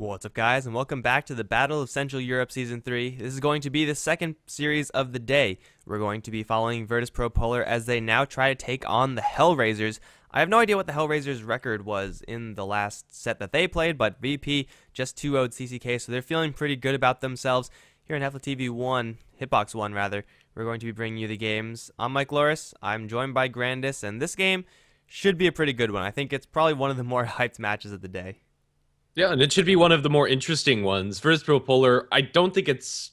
What's up, guys, and welcome back to the Battle of Central Europe Season 3. This is going to be the second series of the day. We're going to be following Virtus.pro Polar as they now try to take on the HellRaisers. I have no idea what the HellRaisers' record was in the last set that they played, but VP just 2-0'd CCK, so they're feeling pretty good about themselves. Here in HeflaTV 1, Hitbox 1 rather, we're going to be bringing you the games. I'm Mike Loris, I'm joined by Grandis, and this game should be a pretty good one. I think it's probably one of the more hyped matches of the day. Yeah, and it should be one of the more interesting ones. Virtus.pro Polar, I don't think it's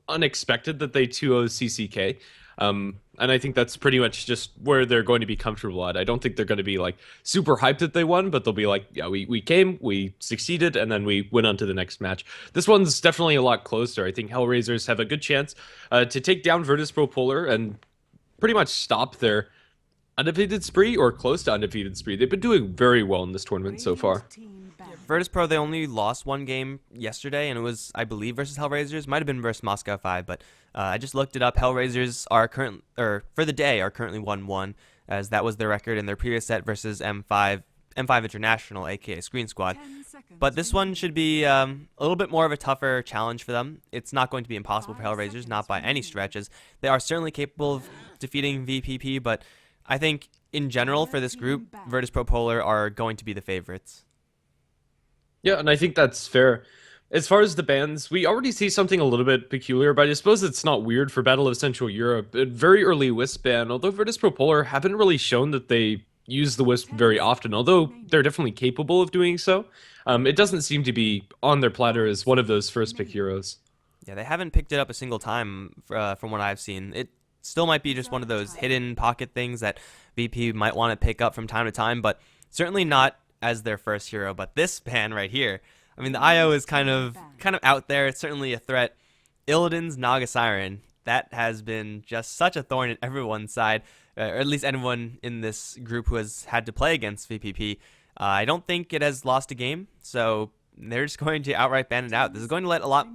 unexpected that they 2-0 CCK. And I think that's pretty much just where they're going to be comfortable at. I don't think they're going to be like super hyped that they won, but they'll be like, yeah, we came, we succeeded, and then we went on to the next match. This one's definitely a lot closer. I think HellRaisers have a good chance to take down Virtus.pro Polar and pretty much stop their undefeated spree or close to undefeated spree. They've been doing very well in this tournament so far. Virtus.pro, they only lost one game yesterday, and it was, I believe, versus HellRaisers. Might have been versus Moscow 5, but I just looked it up. HellRaisers are for the day, are currently 1-1, as that was their record in their previous set versus M5 International, aka Screen Squad. But this one should be a little bit more of a tougher challenge for them. It's not going to be impossible for HellRaisers, not by any stretches. They are certainly capable of defeating VPP, but I think in general for this group, Virtus.pro Polar are going to be the favorites. Yeah, and I think that's fair. As far as the bans, we already see something a little bit peculiar, but I suppose it's not weird for Battle of Central Europe. A very early Wisp ban, although Virtus.pro Polar haven't really shown that they use the Wisp very often, although they're definitely capable of doing so. It doesn't seem to be on their platter as one of those first pick heroes. Yeah, they haven't picked it up a single time from what I've seen. It still might be just one of those hidden pocket things that VP might want to pick up from time to time, but certainly not as their first hero. But this ban right here, I mean, the IO is kind of out there. It's certainly a threat. Illidan's Naga Siren, that has been just such a thorn in everyone's side, or at least anyone in this group who has had to play against VPP. I don't think it has lost a game, so they're just going to outright ban it out. This is going to let a lot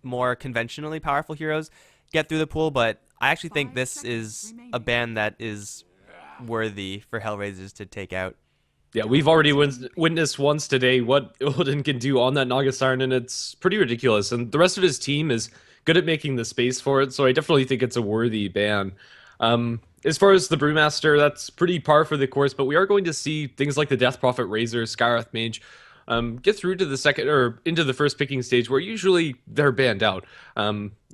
more conventionally powerful heroes get through the pool, but I actually think this is a ban that is worthy for HellRaisers to take out. Yeah, we've already witnessed once today what Illidan can do on that Naga Siren, and it's pretty ridiculous. And the rest of his team is good at making the space for it, so I definitely think it's a worthy ban. As far as the Brewmaster, that's pretty par for the course, but we are going to see things like the Death Prophet Razor, Skywrath Mage, get through to the second or into the first picking stage where usually they're banned out.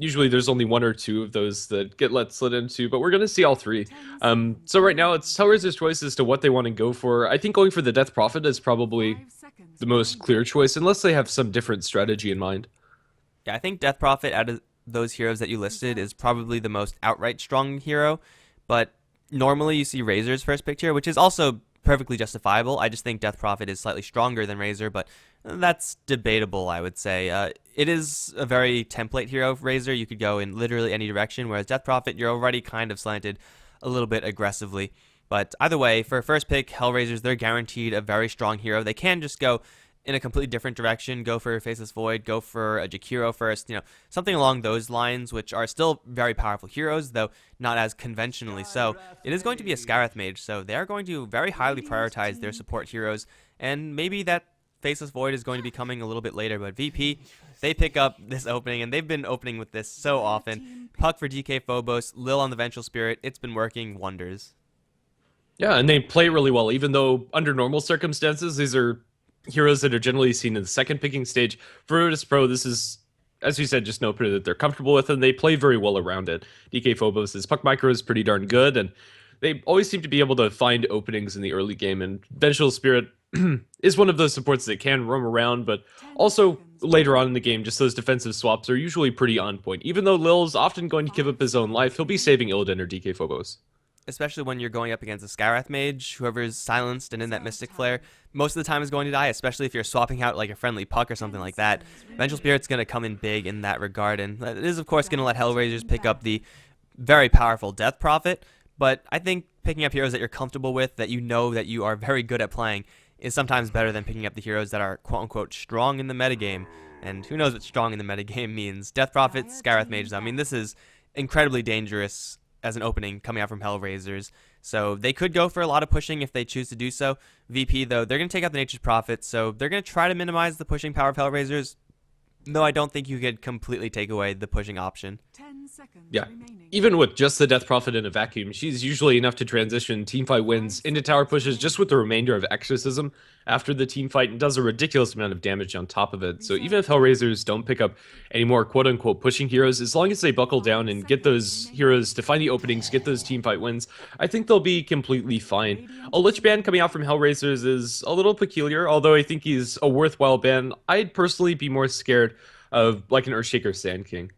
Usually there's only one or two of those that get let slid into, but we're going to see all three. So right now it's HellRaiser's choice as to what they want to go for. I think going for the Death Prophet is probably the most clear choice, unless they have some different strategy in mind. Yeah, I think Death Prophet out of those heroes that you listed is probably the most outright strong hero, but normally you see Razor's first pick here, which is also perfectly justifiable. I just think Death Prophet is slightly stronger than Razor, but that's debatable, I would say. It is a very template hero of Razor. You could go in literally any direction, whereas Death Prophet, you're already kind of slanted a little bit aggressively. But either way, for first pick, HellRaisers, they're guaranteed a very strong hero. They can just go in a completely different direction, go for Faceless Void, go for a Jakiro first, something along those lines, which are still very powerful heroes, though not as conventionally so. It is going to be a Skywrath Mage, so they are going to very highly prioritize their support heroes, and maybe that Faceless Void is going to be coming a little bit later, but VP, they pick up this opening, and they've been opening with this so often. Puck for DK Phobos, Lil on the Vengeful Spirit, it's been working wonders. Yeah, and they play really well, even though under normal circumstances, these are heroes that are generally seen in the second picking stage. For Virtus.pro, this is, as we said, just an opener that they're comfortable with, and they play very well around it. DK Phobos' puck micro is pretty darn good, and they always seem to be able to find openings in the early game, and Vengeful Spirit is one of those supports that can roam around, but also later on in the game, just those defensive swaps are usually pretty on point. Even though Lil's often going to give up his own life, he'll be saving Illidan or DK Phobos. Especially when you're going up against a Skywrath Mage, whoever's silenced and in that Mystic Flare, most of the time is going to die, especially if you're swapping out like a friendly puck or something like that. Vengeful Spirit's going to come in big in that regard, and it is, of course, going to let HellRaisers pick up the very powerful Death Prophet, but I think picking up heroes that you're comfortable with, that you know that you are very good at playing, is sometimes better than picking up the heroes that are quote-unquote strong in the metagame, and who knows what strong in the metagame means. Death Prophet, Skywrath Mages, I mean, this is incredibly dangerous as an opening coming out from HellRaisers. So they could go for a lot of pushing if they choose to do so. VP, though, they're going to take out the Nature's Prophet, so they're going to try to minimize the pushing power of HellRaisers, though I don't think you could completely take away the pushing option. 10 seconds Yeah, remaining. even with just the Death Prophet in a vacuum, she's usually enough to transition teamfight wins into tower pushes just with the remainder of Exorcism after the teamfight and does a ridiculous amount of damage on top of it. So even if HellRaisers don't pick up any more quote-unquote pushing heroes, as long as they buckle down and get those heroes to find the openings, get those teamfight wins, I think they'll be completely fine. A Lich ban coming out from HellRaisers is a little peculiar, although I think he's a worthwhile ban. I'd personally be more scared of like an Earthshaker Sand King.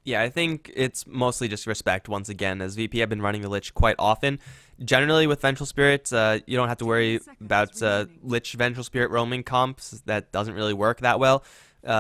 Yeah, I think it's mostly just respect once again, as VP have been running the Lich quite often. Generally, with Vengeful Spirit, you don't have to worry about Lich Vengeful Spirit roaming comps. That doesn't really work that well.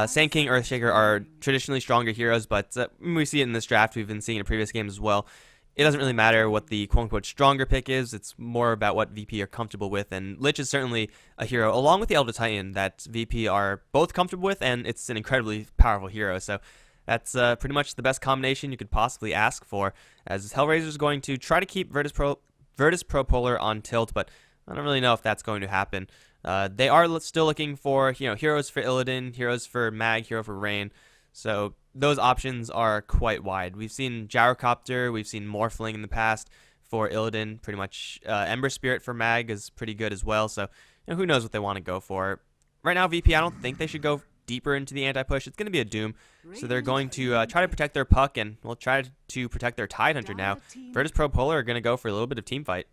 Sand King, Earthshaker are traditionally stronger heroes, but we see it in this draft. We've been seeing it in previous games as well. It doesn't really matter what the quote-unquote stronger pick is. It's more about what VP are comfortable with, and Lich is certainly a hero, along with the Elder Titan, that VP are both comfortable with, and it's an incredibly powerful hero. So that's pretty much the best combination you could possibly ask for, as HellRaiser is going to try to keep Virtus Pro Polar on tilt, but I don't really know if that's going to happen. They are still looking for heroes for Illidan, heroes for Mag, hero for Rain, so those options are quite wide. We've seen Gyrocopter, we've seen Morphling in the past for Illidan, pretty much Ember Spirit for Mag is pretty good as well, so who knows what they want to go for. Right now, VP, I don't think they should go deeper into the anti-push. It's going to be a Doom, so they're going to try to protect their Puck, and we'll try to protect their Tidehunter now. Virtus Pro Polar are going to go for a little bit of team fight.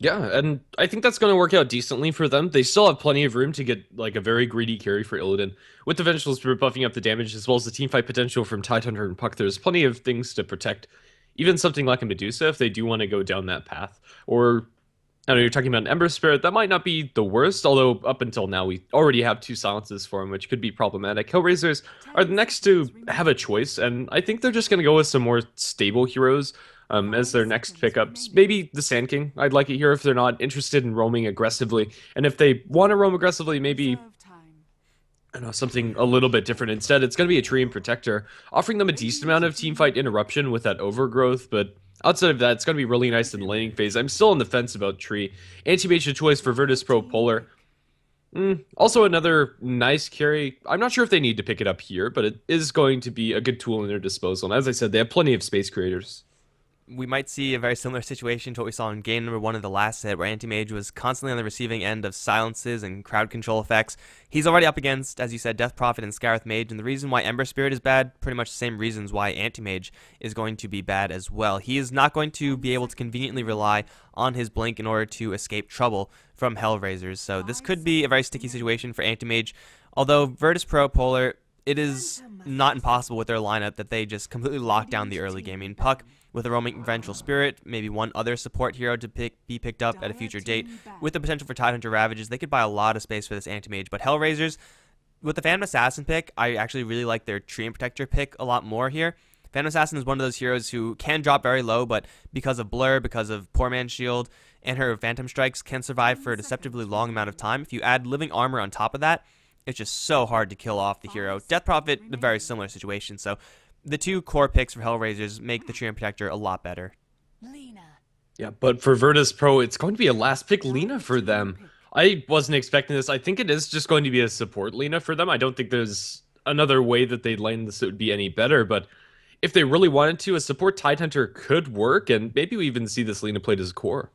Yeah, and I think that's going to work out decently for them. They still have plenty of room to get like a very greedy carry for Illidan. With the Vengeful Spirit buffing up the damage as well as the teamfight potential from Tidehunter and Puck, there's plenty of things to protect. Even something like a Medusa if they do want to go down that path. Or, I know you're talking about an Ember Spirit, that might not be the worst, although up until now we already have 2 silences for him, which could be problematic. HellRaisers are the next to have a choice, and I think they're just going to go with some more stable heroes as their next pickups. Maybe the Sand King, I'd like it here if they're not interested in roaming aggressively. And if they want to roam aggressively, maybe I don't know, something a little bit different. Instead, it's going to be a Treant Protector, offering them a decent amount of teamfight interruption with that overgrowth, but outside of that, it's going to be really nice in the laning phase. I'm still on the fence about Tree. Anti-Mage a choice for Virtus Pro Polar. Also another nice carry. I'm not sure if they need to pick it up here, but it is going to be a good tool in their disposal. And as I said, they have plenty of space creators. We might see a very similar situation to what we saw in game number 1 of the last set, where Anti-Mage was constantly on the receiving end of silences and crowd control effects. He's already up against, as you said, Death Prophet and Scarith Mage, and the reason why Ember Spirit is bad, pretty much the same reasons why Anti-Mage is going to be bad as well. He is not going to be able to conveniently rely on his Blink in order to escape trouble from HellRaisers, so this could be a very sticky situation for Anti-Mage, although Virtus Pro Polar, it is not impossible with their lineup that they just completely lock down the early game. I mean, Puck with a roaming Vengeful Spirit, maybe one other support hero to be picked up at a future date. With the potential for Tidehunter Ravages, they could buy a lot of space for this Anti-Mage. But HellRaisers, with the Phantom Assassin pick, I actually really like their Treant Protector pick a lot more here. Phantom Assassin is one of those heroes who can drop very low, but because of Blur, because of Poor Man's Shield, and her Phantom Strikes can survive for a deceptively long amount of time. If you add Living Armor on top of that, it's just so hard to kill off the hero. Death Prophet, a very similar situation, so the 2 core picks for HellRaisers make the Treant Protector a lot better. Yeah, but for Virtus Pro, it's going to be a last pick Lina for them. I wasn't expecting this. I think it is just going to be a support Lina for them. I don't think there's another way that they'd lane this that would be any better, but if they really wanted to, a support Tidehunter could work, and maybe we even see this Lina played as a core.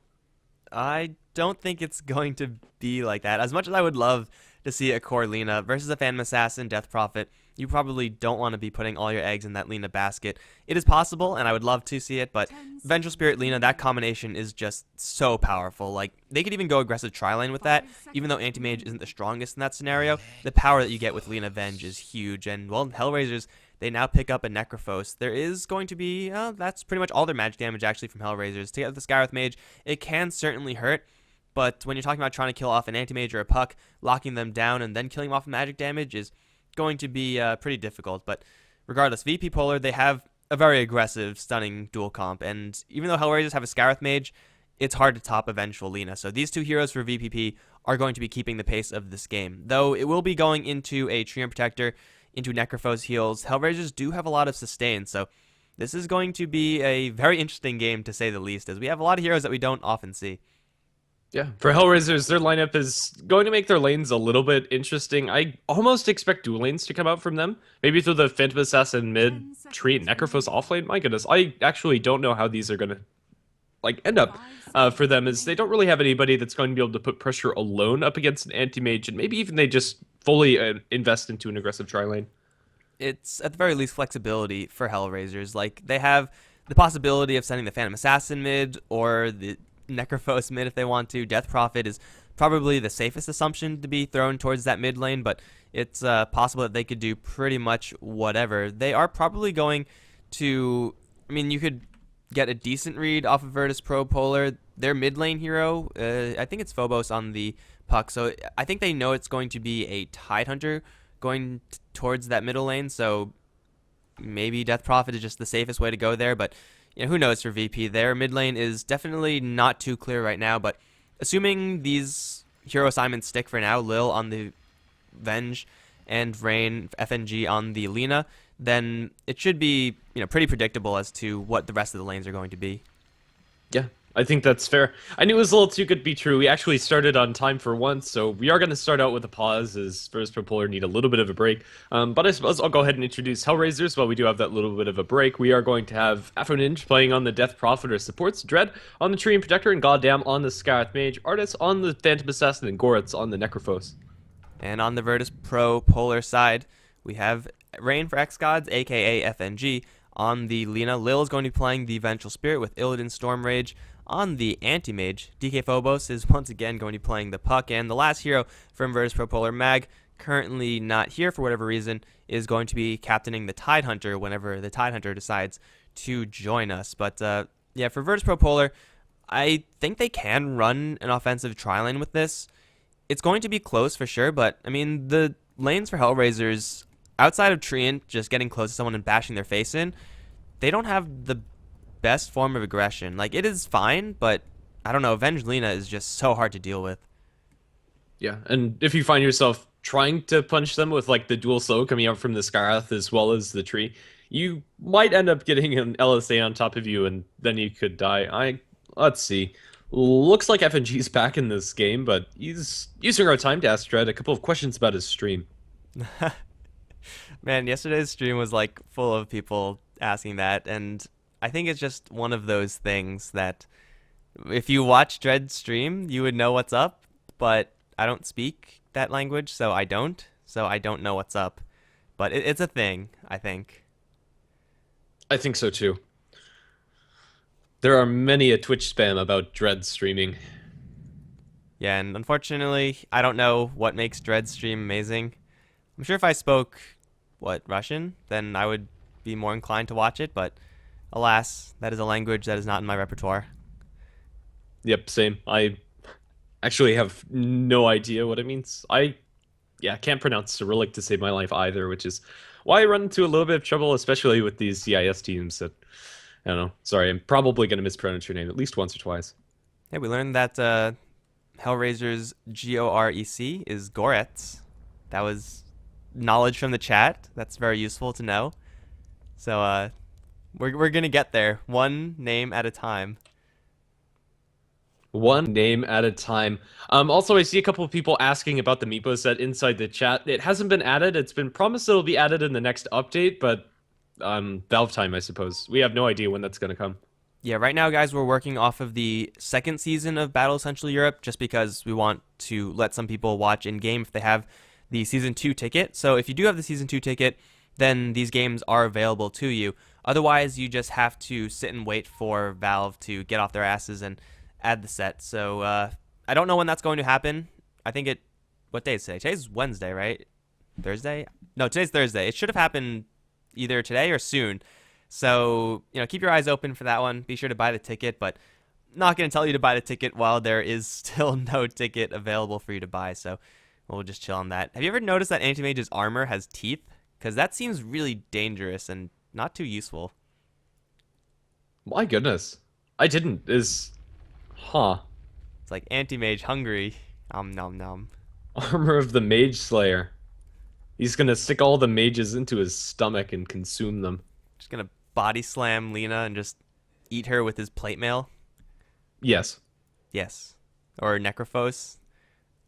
I don't think it's going to be like that. As much as I would love to see a core Lina versus a Phantom Assassin, Death Prophet, you probably don't want to be putting all your eggs in that Lina basket. It is possible, and I would love to see it, but Vengeful Spirit Lina, that combination is just so powerful. Like, they could even go aggressive tri-lane with that, even though Anti-Mage isn't the strongest in that scenario. The power that you get with Lina Venge is huge, and, well, HellRaisers, they now pick up a Necrophos. There is going to be, that's pretty much all their magic damage, actually, from HellRaisers. To get the Scarith Mage, it can certainly hurt, but when you're talking about trying to kill off an Anti-Mage or a Puck, locking them down and then killing them off with magic damage is going to be pretty difficult. But regardless, VP Polar, they have a very aggressive, stunning dual comp, and even though HellRaisers have a Scarith Mage, it's hard to top a Vengeful Lina. So these 2 heroes for VPP are going to be keeping the pace of this game, though it will be going into a Treant Protector, into Necrophos heals. HellRaisers do have a lot of sustain, so this is going to be a very interesting game to say the least, as we have a lot of heroes that we don't often see. Yeah, for HellRaisers, their lineup is going to make their lanes a little bit interesting. I almost expect dual lanes to come out from them. Maybe through the Phantom Assassin mid, Tree, and Necrophos off lane. My goodness, I actually don't know how these are going to end up for them, as they don't really have anybody that's going to be able to put pressure alone up against an anti-mage, and maybe even they just fully invest into an aggressive tri lane. It's at the very least flexibility for HellRaisers. Like, they have the possibility of sending the Phantom Assassin mid or the Necrophos mid if they want to. Death Prophet is probably the safest assumption to be thrown towards that mid lane, but it's possible that they could do pretty much whatever. They are probably going to, I mean, you could get a decent read off of Virtus Pro Polar. Their mid lane hero, I think it's Phobos on the puck, so I think they know it's going to be a Tidehunter going towards that middle lane, so maybe Death Prophet is just the safest way to go there, but who knows for VP. Their mid lane is definitely not too clear right now, but assuming these hero assignments stick for now, Lil on the Venge and Rain FNG on the Lina, then it should be pretty predictable as to what the rest of the lanes are going to be. Yeah, I think that's fair. I knew it was a little too good to be true. We actually started on time for once, so we are going to start out with a pause as First Propolar need a little bit of a break. But I suppose I'll go ahead and introduce HellRaisers while we do have that little bit of a break. We are going to have Afro Ninja playing on the Death Prophet or supports, Dread on the Tree and Protector, and Goddamn on the Scarth Mage, Artis on the Phantom Assassin, and Goretz on the Necrophos. And on the Virtus Pro Polar side, we have Rain for X-Gods, aka FNG, on the Lina. Lil is going to be playing the Vengeful Spirit with Illidan Stormrage. On the Anti-Mage, DK Phobos is once again going to be playing the Puck, and the last hero from Virtus Pro Polar, Mag, currently not here for whatever reason, is going to be captaining the Tidehunter whenever the Tidehunter decides to join us. But yeah, for Virtus Pro Polar, I think they can run an offensive tri-lane with this. It's going to be close for sure, but I mean, the lanes for HellRaisers, outside of Treant just getting close to someone and bashing their face in, they don't have the best form of aggression. Like, it is fine, but I don't know, Avenged Lina is just so hard to deal with. Yeah, and if you find yourself trying to punch them with like the dual slow coming out from the Scarth as well as the tree, you might end up getting an LSA on top of you, and then you could die. Let's see. Looks like FNG's back in this game, but he's using our time to ask Dread a couple of questions about his stream. Man, yesterday's stream was like full of people asking that, and I think it's just one of those things that if you watch Dread's stream, you would know what's up, but I don't speak that language, so I don't know what's up. But it's a thing, I think. I think so too. There are many a Twitch spam about Dread streaming. Yeah, and unfortunately, I don't know what makes Dread's stream amazing. I'm sure if I spoke, Russian, then I would be more inclined to watch it, but alas, that is a language that is not in my repertoire. Yep, same. I actually have no idea what it means. I can't pronounce Cyrillic to save my life either, which is why I run into a little bit of trouble, especially with these CIS teams that, I don't know. Sorry, I'm probably going to mispronounce your name at least once or twice. Yeah, we learned that HellRaisers GOREC is Goretz. That was knowledge from the chat. That's very useful to know. So we're gonna get there, one name at a time. One name at a time. Also, I see a couple of people asking about the Meepo set inside the chat. It hasn't been added. It's been promised it'll be added in the next update, but Valve time, I suppose. We have no idea when that's gonna come. Yeah, right now, guys, we're working off of the second season of Battle Central Europe, just because we want to let some people watch in game if they have the Season 2 ticket. So if you do have the Season 2 ticket, then these games are available to you. Otherwise, you just have to sit and wait for Valve to get off their asses and add the set. So I don't know when that's going to happen. I think what day is today? Today's Wednesday, right? Thursday? No, today's Thursday. It should have happened either today or soon. So, keep your eyes open for that one. Be sure to buy the ticket, but I'm not going to tell you to buy the ticket while there is still no ticket available for you to buy. So we'll just chill on that. Have you ever noticed that Anti-Mage's armor has teeth? Because that seems really dangerous and not too useful. My goodness. I didn't. Huh. It's like Anti-Mage hungry. Nom nom. Armor of the Mage Slayer. He's gonna stick all the mages into his stomach and consume them. Just gonna body slam Lena and just eat her with his plate mail? Yes. Yes. Or Necrophos?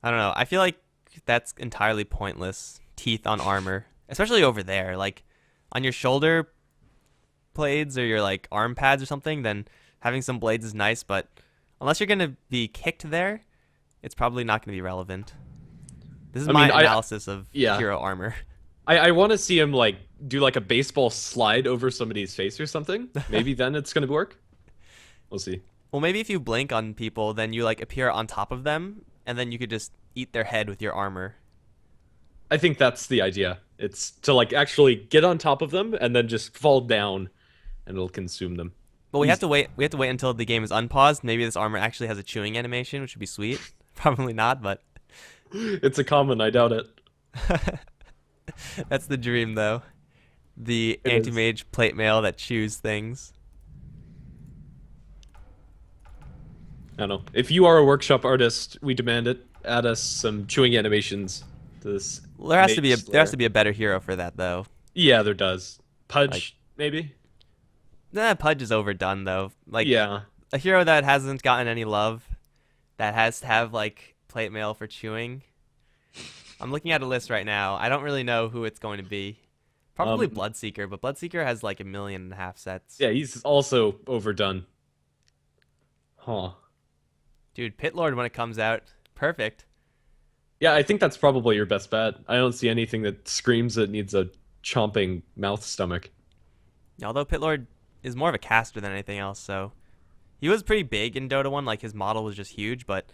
I don't know. I feel like that's entirely pointless. Teeth on armor, especially over there. Like on your shoulder blades or your like arm pads or something, then having some blades is nice, but unless you're going to be kicked there, it's probably not going to be relevant. This is my analysis of hero armor. I want to see him like do like a baseball slide over somebody's face or something. Maybe then it's going to work. We'll see. Well, maybe if you blink on people, then you like appear on top of them, and then you could just eat their head with your armor. I think that's the idea. It's to like actually get on top of them and then just fall down, and it'll consume them. But we have to wait. We have to wait until the game is unpaused. Maybe this armor actually has a chewing animation, which would be sweet. Probably not, but it's a common. I doubt it. That's the dream, though. The anti-mage plate mail that chews things. I don't know. If you are a workshop artist, we demand it. Add us some chewing animations to this. Well, there has to be a better hero for that, though. Yeah, there does. Pudge, maybe. Nah, Pudge is overdone though. Like, yeah, a hero that hasn't gotten any love, that has to have like plate mail for chewing. I'm looking at a list right now. I don't really know who it's going to be. Probably Bloodseeker, but Bloodseeker has like 1.5 million sets. Yeah, he's also overdone. Huh. Dude, Pit Lord when it comes out, perfect. Yeah, I think that's probably your best bet. I don't see anything that screams it needs a chomping mouth stomach. Although Pit Lord is more of a caster than anything else, so he was pretty big in Dota 1. Like his model was just huge, but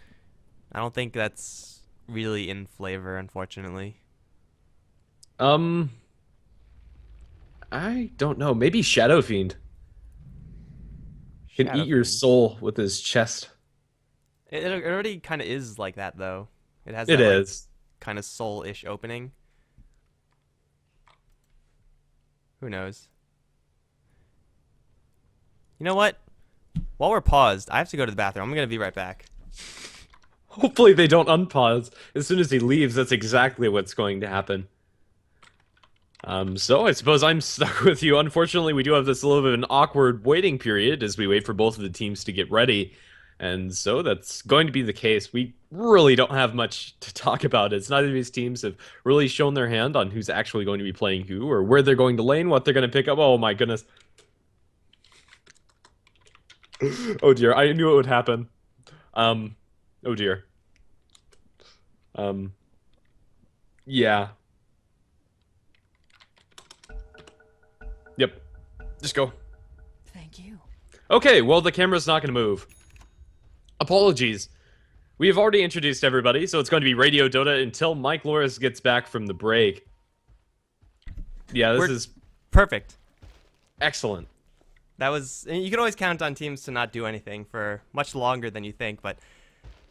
I don't think that's really in flavor, unfortunately. I don't know. Maybe Shadow Fiend can eat your soul with his chest. It already kind of is like that, though. It has. It that, is like, kind of soul-ish opening. Who knows? You know what? While we're paused, I have to go to the bathroom. I'm gonna be right back. Hopefully they don't unpause. As soon as he leaves, that's exactly what's going to happen. So I suppose I'm stuck with you. Unfortunately, we do have this little bit of an awkward waiting period as we wait for both of the teams to get ready. And so that's going to be the case. We really don't have much to talk about. It's neither of these teams have really shown their hand on who's actually going to be playing who or where they're going to lane, what they're going to pick up. Oh my goodness. Oh dear, I knew it would happen. Oh dear. Yeah. Yep. Just go. Thank you. Okay, well, the camera's not going to move. Apologies. We have already introduced everybody, so it's going to be Radio Dota until Mike Loris gets back from the break. Yeah, this is perfect. Excellent. That was. You can always count on teams to not do anything for much longer than you think, but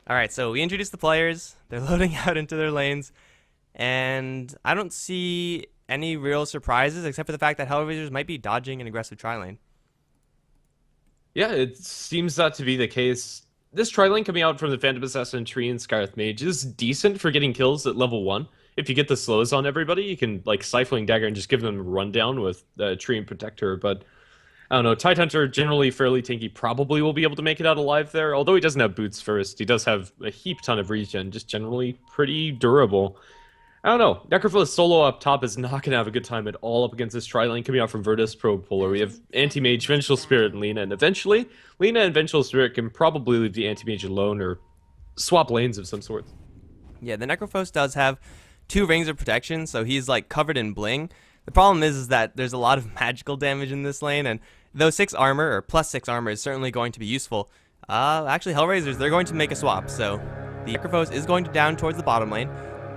all right, so we introduced the players. They're loading out into their lanes, and I don't see any real surprises except for the fact that HellRaisers might be dodging an aggressive tri-lane. Yeah, it seems that to be the case. This tri-lane coming out from the Phantom Assassin, Tree, and Scarth Mage is decent for getting kills at level 1. If you get the slows on everybody, you can like Stifling Dagger and just give them a rundown with Tree and Protector, but I don't know, Tidehunter, generally fairly tanky, probably will be able to make it out alive there. Although he doesn't have boots first, he does have a heap ton of regen, just generally pretty durable. I don't know, Necrophos solo up top is not going to have a good time at all up against this tri-lane coming out from Virtus Pro Polar. We have Anti-Mage, Vengeful Spirit, and Lena, and eventually, Lena and Vengeful Spirit can probably leave the Anti-Mage alone or swap lanes of some sort. Yeah, the Necrophos does have 2 rings of protection, so he's like covered in bling. The problem is that there's a lot of magical damage in this lane, and though 6 armor, or plus 6 armor, is certainly going to be useful, actually HellRaisers, they're going to make a swap, so the Necrophos is going to down towards the bottom lane,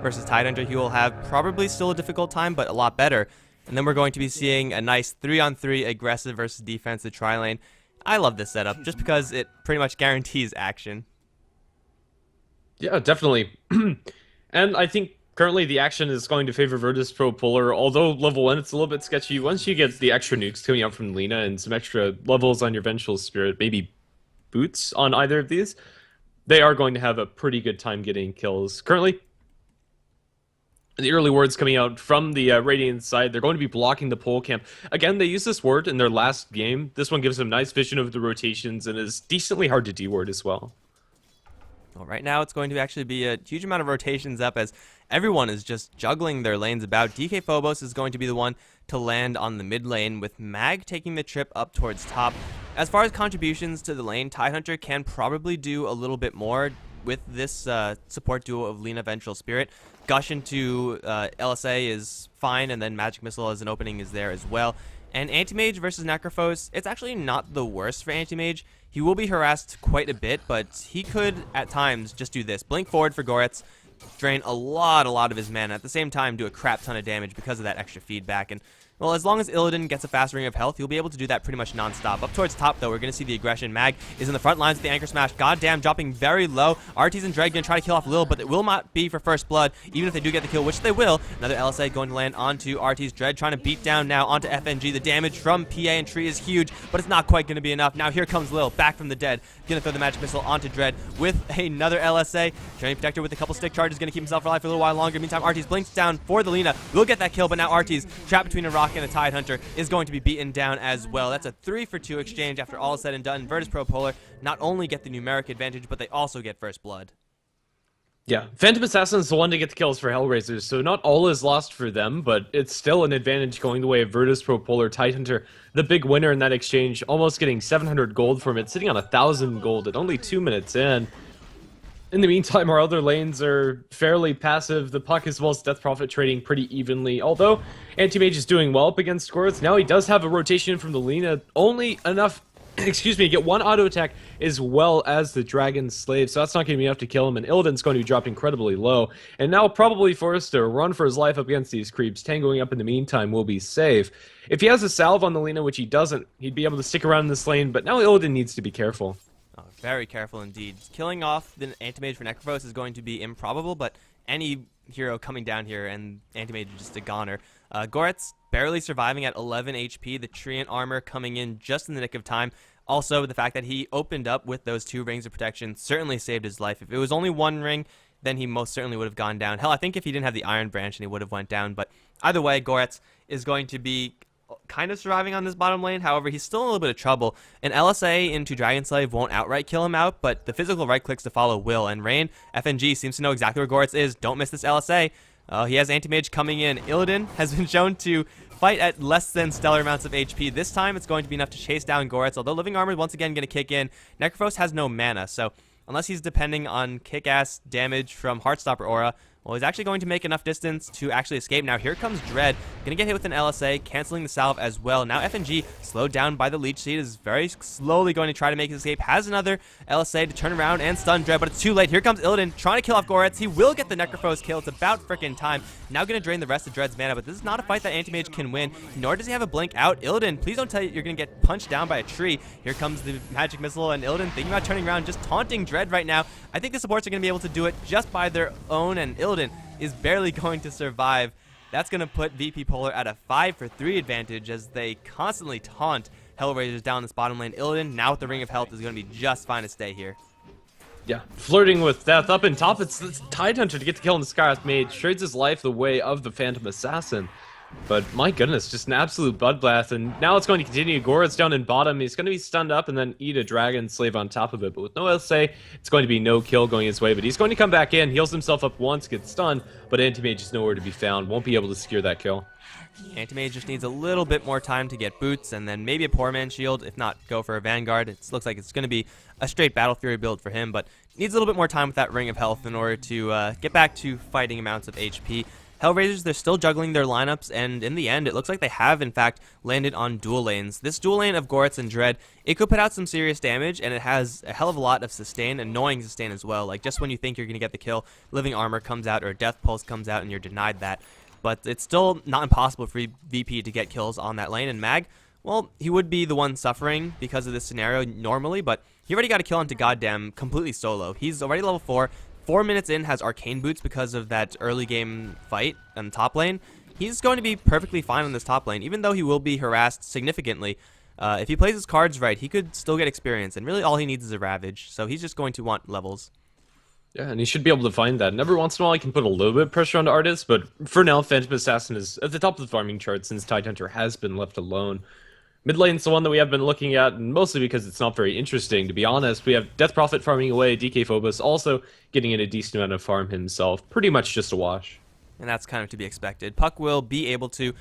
versus Tidehunter, he will have probably still a difficult time, but a lot better, and then we're going to be seeing a nice 3-on-3 aggressive versus defensive tri-lane. I love this setup, just because it pretty much guarantees action. Yeah, definitely. And I think currently the action is going to favor Virtus Pro Polar, although level 1 it's a little bit sketchy. Once you get the extra nukes coming out from Lena and some extra levels on your Vengeful Spirit, maybe boots on either of these, they are going to have a pretty good time getting kills. Currently, The early words coming out from the Radiant side, they're going to be blocking the pole camp. Again, they use this word in their last game. This one gives them nice vision of the rotations and is decently hard to deward as well. Well, right now it's going to actually be a huge amount of rotations up as everyone is just juggling their lanes about. DK Phobos is going to be the one to land on the mid lane, with Mag taking the trip up towards top. As far as contributions to the lane, Tidehunter can probably do a little bit more with this support duo of Lina Vengeful Spirit. Gush into LSA is fine, and then Magic Missile as an opening is there as well. And Anti-Mage versus Necrophos, it's actually not the worst for Anti-Mage. He will be harassed quite a bit, but he could, at times, just do this. Blink forward for Goretz, drain a lot of his mana. At the same time, do a crap ton of damage because of that extra feedback. And, well, as long as Illidan gets a fast ring of health, he'll be able to do that pretty much non-stop. Up towards top, though, we're going to see the aggression. Mag is in the front lines with the Anchor Smash. Goddamn, dropping very low. Artis and Dread going to try to kill off Lil, but it will not be for first blood, even if they do get the kill, which they will. Another LSA going to land onto Artis. Dread trying to beat down now onto FNG. The damage from PA and Tree is huge, but it's not quite going to be enough. Now here comes Lil, back from the dead. Going to throw the Magic Missile onto Dread with another LSA. Journey Protector with a couple stick charges, going to keep himself alive for a little while longer. Meantime, Artis blinks down for the Lina. Will get that kill, but now Artis, trapped between a rock and a Tidehunter, is going to be beaten down as well. That's a 3-for-2 exchange after all is said and done. Virtus Pro Polar not only get the numeric advantage, but they also get first blood. Yeah, Phantom Assassin is the one to get the kills for HellRaisers, so not all is lost for them, but it's still an advantage going the way of Virtus Pro Polar. Tidehunter, the big winner in that exchange, almost getting 700 gold from it, sitting on 1,000 gold at only 2 minutes in. In the meantime, our other lanes are fairly passive. The puck as well as Death Prophet trading pretty evenly. Although Anti-Mage is doing well up against Squirts, now he does have a rotation from the Lina. Only enough, excuse me, to get one auto attack as well as the Dragon Slave. So that's not going to be enough to kill him. And Illidan's going to drop incredibly low. And now probably forced to run for his life up against these creeps. Tangoing up in the meantime will be safe. If he has a salve on the Lina, which he doesn't, he'd be able to stick around in this lane. But now Illidan needs to be careful. Oh, very careful indeed. Killing off the Anti-Mage for Necrophos is going to be improbable, but any hero coming down here and Anti-Mage is just a goner. Goretz barely surviving at 11 HP. The Treant armor coming in just in the nick of time. Also, the fact that he opened up with those 2 rings of protection certainly saved his life. If it was only 1 ring, then he most certainly would have gone down. Hell, I think if he didn't have the Iron Branch, then he would have went down. But either way, Goretz is going to be kind of surviving on this bottom lane. However, he's still in a little bit of trouble. An LSA into Dragon Slave won't outright kill him out, but the physical right clicks to follow will. And Rain, FNG, seems to know exactly where Goretz is. Don't miss this LSA. He has Anti-Mage coming in. Illidan has been shown to fight at less than stellar amounts of HP. This time, it's going to be enough to chase down Goretz, although Living Armor is once again going to kick in. Necrophos has no mana, so unless he's depending on kick-ass damage from Heartstopper Aura, well, he's actually going to make enough distance to actually escape. Now, here comes Dread. Going to get hit with an LSA, canceling the salve as well. Now, FNG, slowed down by the Leech Seed, is very slowly going to try to make his escape. Has another LSA to turn around and stun Dread, but it's too late. Here comes Illidan, trying to kill off Goretz. He will get the Necrophos kill. It's about freaking time. Now going to drain the rest of Dread's mana, but this is not a fight that Anti-Mage can win, nor does he have a blink out. Illidan, please don't tell you you're going to get punched down by a tree. Here comes the Magic Missile, and Illidan thinking about turning around, just taunting Dread right now. I think the supports are going to be able to do it just by their own, and Illidan is barely going to survive. That's going to put VP Polar at a 5-for-3 advantage as they constantly taunt HellRaisers down this bottom lane. Illidan, now with the Ring of Health, is going to be just fine to stay here. Yeah, flirting with death. Up in top, it's Tidehunter to get the kill on the Scarlet Mage. Trades his life the way of the Phantom Assassin. But my goodness, just an absolute bloodbath. And now it's going to continue. Goretz down in bottom. He's going to be stunned up and then eat a Dragon Slave on top of it. But with no LSA, it's going to be no kill going his way. But he's going to come back in, heals himself up once, gets stunned. But Anti-Mage is nowhere to be found. Won't be able to secure that kill. Anti-Mage just needs a little bit more time to get boots and then maybe a Poor Man's Shield. If not, go for a Vanguard. It looks like it's going to be a straight Battle Fury build for him. But needs a little bit more time with that Ring of Health in order to get back to fighting amounts of HP. HellRaisers, they're still juggling their lineups, and in the end, it looks like they have, in fact, landed on dual lanes. This dual lane of Goretz and Dread, it could put out some serious damage, and it has a hell of a lot of sustain, annoying sustain as well. Like, just when you think you're going to get the kill, Living Armor comes out, or Death Pulse comes out, and you're denied that. But it's still not impossible for VP to get kills on that lane, and Mag, well, he would be the one suffering because of this scenario normally, but he already got a kill onto Goddamn completely solo. He's already level 4. 4 minutes in, has Arcane Boots because of that early game fight on the top lane. He's going to be perfectly fine on this top lane, even though he will be harassed significantly. If he plays his cards right, he could still get experience, and really all he needs is a Ravage, so he's just going to want levels. Yeah, and he should be able to find that. And every once in a while, he can put a little bit of pressure onto Artis, but for now, Phantom Assassin is at the top of the farming chart since Tidehunter has been left alone. Mid lane's the one that we have been looking at, and mostly because it's not very interesting, to be honest. We have Death Prophet farming away, DK Phobos also getting in a decent amount of farm himself. Pretty much just a wash. And that's kind of to be expected. Puck will be able to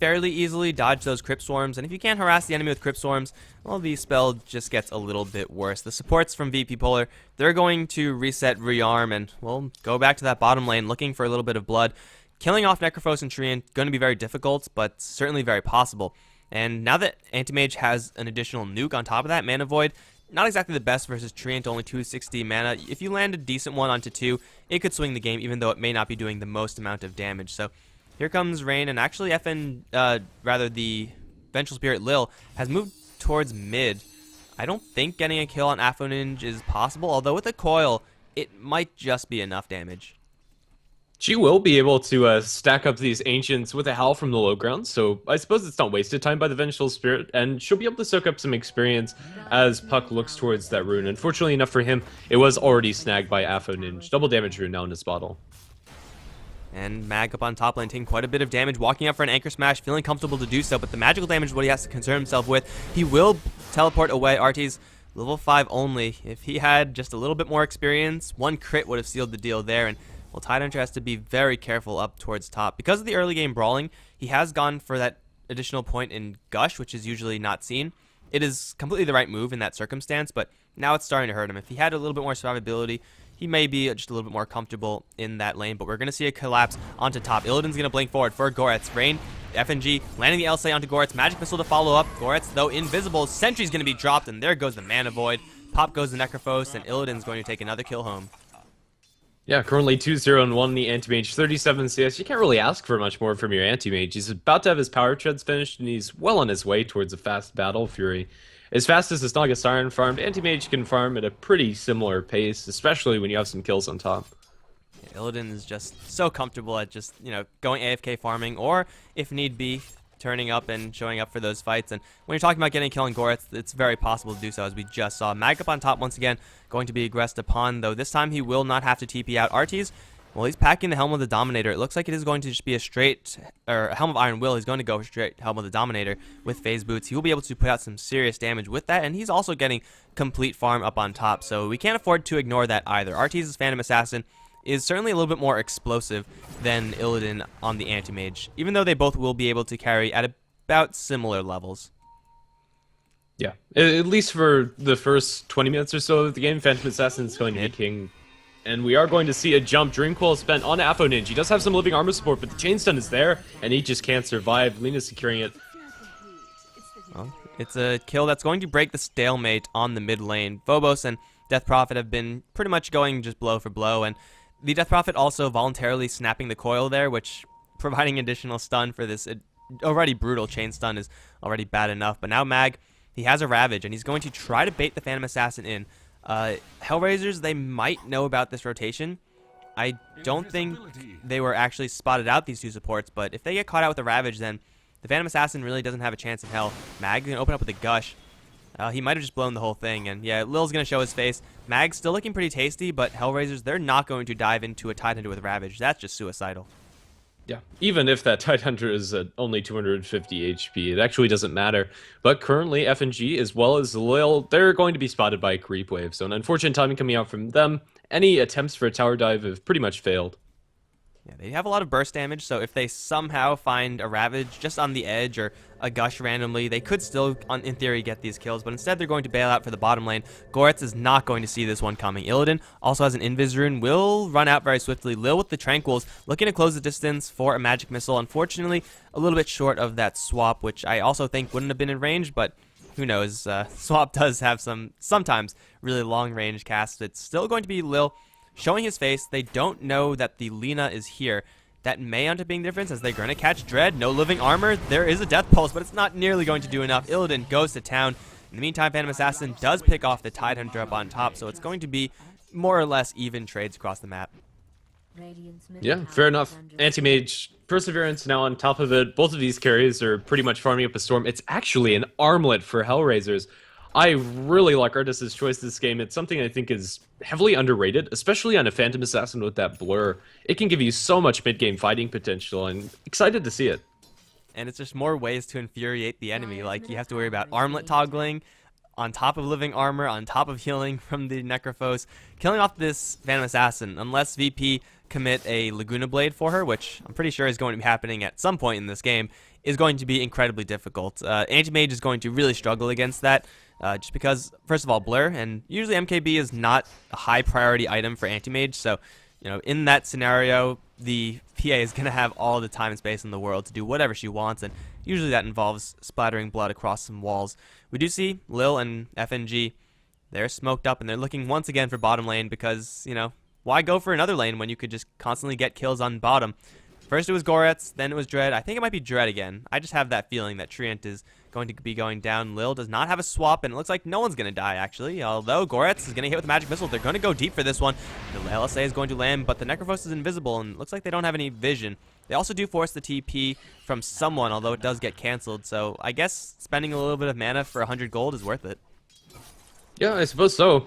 fairly easily dodge those Crypt Swarms, and if you can't harass the enemy with Crypt Swarms, well, the spell just gets a little bit worse. The supports from VP Polar, they're going to reset, rearm, and, well, go back to that bottom lane looking for a little bit of blood. Killing off Necrophos and Treant going to be very difficult, but certainly very possible. And now that Anti-Mage has an additional nuke on top of that, Mana Void, not exactly the best versus Treant, only 260 mana. If you land a decent one onto 2, it could swing the game, even though it may not be doing the most amount of damage. So here comes Rain, and actually the Vengeful Spirit Lil has moved towards mid. I don't think getting a kill on Aphroninge is possible, although with a coil, it might just be enough damage. She will be able to stack up these Ancients with a Howl from the low ground, so I suppose it's not wasted time by the Vengeful Spirit, and she'll be able to soak up some experience as Puck looks towards that rune. Unfortunately enough for him, it was already snagged by Aphroninge. Double damage rune now in his bottle. And Mag up on top lane taking quite a bit of damage, walking up for an Anchor Smash, feeling comfortable to do so, but the magical damage is what he has to concern himself with. He will teleport away. Artie's level 5 only. If he had just a little bit more experience, one crit would have sealed the deal there, and well, Tidehunter has to be very careful up towards top. Because of the early game brawling, he has gone for that additional point in Gush, which is usually not seen. It is completely the right move in that circumstance, but now it's starting to hurt him. If he had a little bit more survivability, he may be just a little bit more comfortable in that lane, but we're going to see a collapse onto top. Illidan's going to blink forward for Goretz. Rain, FNG, landing the LSA onto Goretz. Magic Missile to follow up. Goretz, though, invisible. Sentry's going to be dropped, and there goes the Mana Void. Pop goes the Necrophos, and Illidan's going to take another kill home. Yeah, currently 2-0-1 in the Anti-Mage, 37 CS. You can't really ask for much more from your Anti-Mage. He's about to have his power treads finished, and he's well on his way towards a fast Battle Fury. As fast as his Naga Siren farmed, Anti-Mage can farm at a pretty similar pace, especially when you have some kills on top. Yeah, Illidan is just so comfortable at just, going AFK farming, or, if need be, turning up and showing up for those fights. And when you're talking about getting a kill on Goretz, it's very possible to do so, as we just saw. Mag up on top once again, going to be aggressed upon, though this time he will not have to TP out Arties. Well, he's packing the Helm of the Dominator. It looks like it is going to just be a Helm of Iron Will. He's going to go straight Helm of the Dominator with Phase Boots. He will be able to put out some serious damage with that, and he's also getting complete farm up on top, so we can't afford to ignore that either. Arties' Phantom Assassin is certainly a little bit more explosive than Illidan on the Anti-Mage, even though they both will be able to carry at about similar levels. Yeah, at least for the first 20 minutes or so of the game, Phantom Assassin is going to be king. And we are going to see a jump. Dream Coil spent on Aphroninge. He does have some living armor support, but the chain stun is there, and he just can't survive. Lena's securing it. Well, it's a kill that's going to break the stalemate on the mid lane. Phobos and Death Prophet have been pretty much going just blow for blow, and the Death Prophet also voluntarily snapping the coil there, which providing additional stun for this already brutal chain stun is already bad enough. But now Mag, he has a Ravage, and he's going to try to bait the Phantom Assassin in. HellRaisers, they might know about this rotation. I don't think they were actually spotted out, these two supports, but if they get caught out with a Ravage, then the Phantom Assassin really doesn't have a chance in hell. Mag's going to open up with a Gush. He might have just blown the whole thing, and yeah, Lil's going to show his face. Mag's still looking pretty tasty, but HellRaisers, they're not going to dive into a Tidehunter with Ravage. That's just suicidal. Yeah, even if that Tidehunter is at only 250 HP, it actually doesn't matter. But currently, FNG as well as Lil, they're going to be spotted by a creep wave. So an unfortunate timing coming out from them. Any attempts for a tower dive have pretty much failed. Yeah, they have a lot of burst damage, so if they somehow find a Ravage just on the edge or a Gush randomly, they could still, in theory, get these kills, but instead they're going to bail out for the bottom lane. Goretz is not going to see this one coming. Illidan also has an Invis rune, will run out very swiftly. Lil with the Tranquils, looking to close the distance for a Magic Missile. Unfortunately, a little bit short of that swap, which I also think wouldn't have been in range, but who knows. Swap does have sometimes really long range casts. It's still going to be Lil showing his face. They don't know that the Lina is here. That may end up being the difference, as they're going to catch Dread. No living armor. There is a Death Pulse, but it's not nearly going to do enough. Illidan goes to town. In the meantime, Phantom Assassin does pick off the Tidehunter up on top, so it's going to be more or less even trades across the map. Yeah, fair enough. Anti-Mage, Perseverance now on top of it. Both of these carries are pretty much farming up a Storm. It's actually an armlet for HellRaisers. I really like Artis's choice this game. It's something I think is heavily underrated, especially on a Phantom Assassin with that blur. It can give you so much mid-game fighting potential, and excited to see it. And it's just more ways to infuriate the enemy. Like, you have to worry about armlet toggling on top of living armor, on top of healing from the Necrophos, killing off this Phantom Assassin, unless VP commit a Laguna Blade for her, which I'm pretty sure is going to be happening at some point in this game, is going to be incredibly difficult. Anti-Mage is going to really struggle against that, just because, first of all, blur, and usually MKB is not a high priority item for Anti-Mage, so, you know, in that scenario, the PA is going to have all the time and space in the world to do whatever she wants, and usually that involves splattering blood across some walls. We do see Lil and FNG, they're smoked up, and they're looking once again for bottom lane because, you know, why go for another lane when you could just constantly get kills on bottom? First it was Goretz, then it was Dread. I think it might be Dread again. I just have that feeling that Treant is going to be going down. Lil does not have a swap, and it looks like no one's going to die, actually. Although Goretz is going to hit with a magic missile. They're going to go deep for this one. The LSA is going to land, but the Necrophos is invisible, and it looks like they don't have any vision. They also do force the TP from someone, although it does get canceled. So I guess spending a little bit of mana for 100 gold is worth it. Yeah, I suppose so.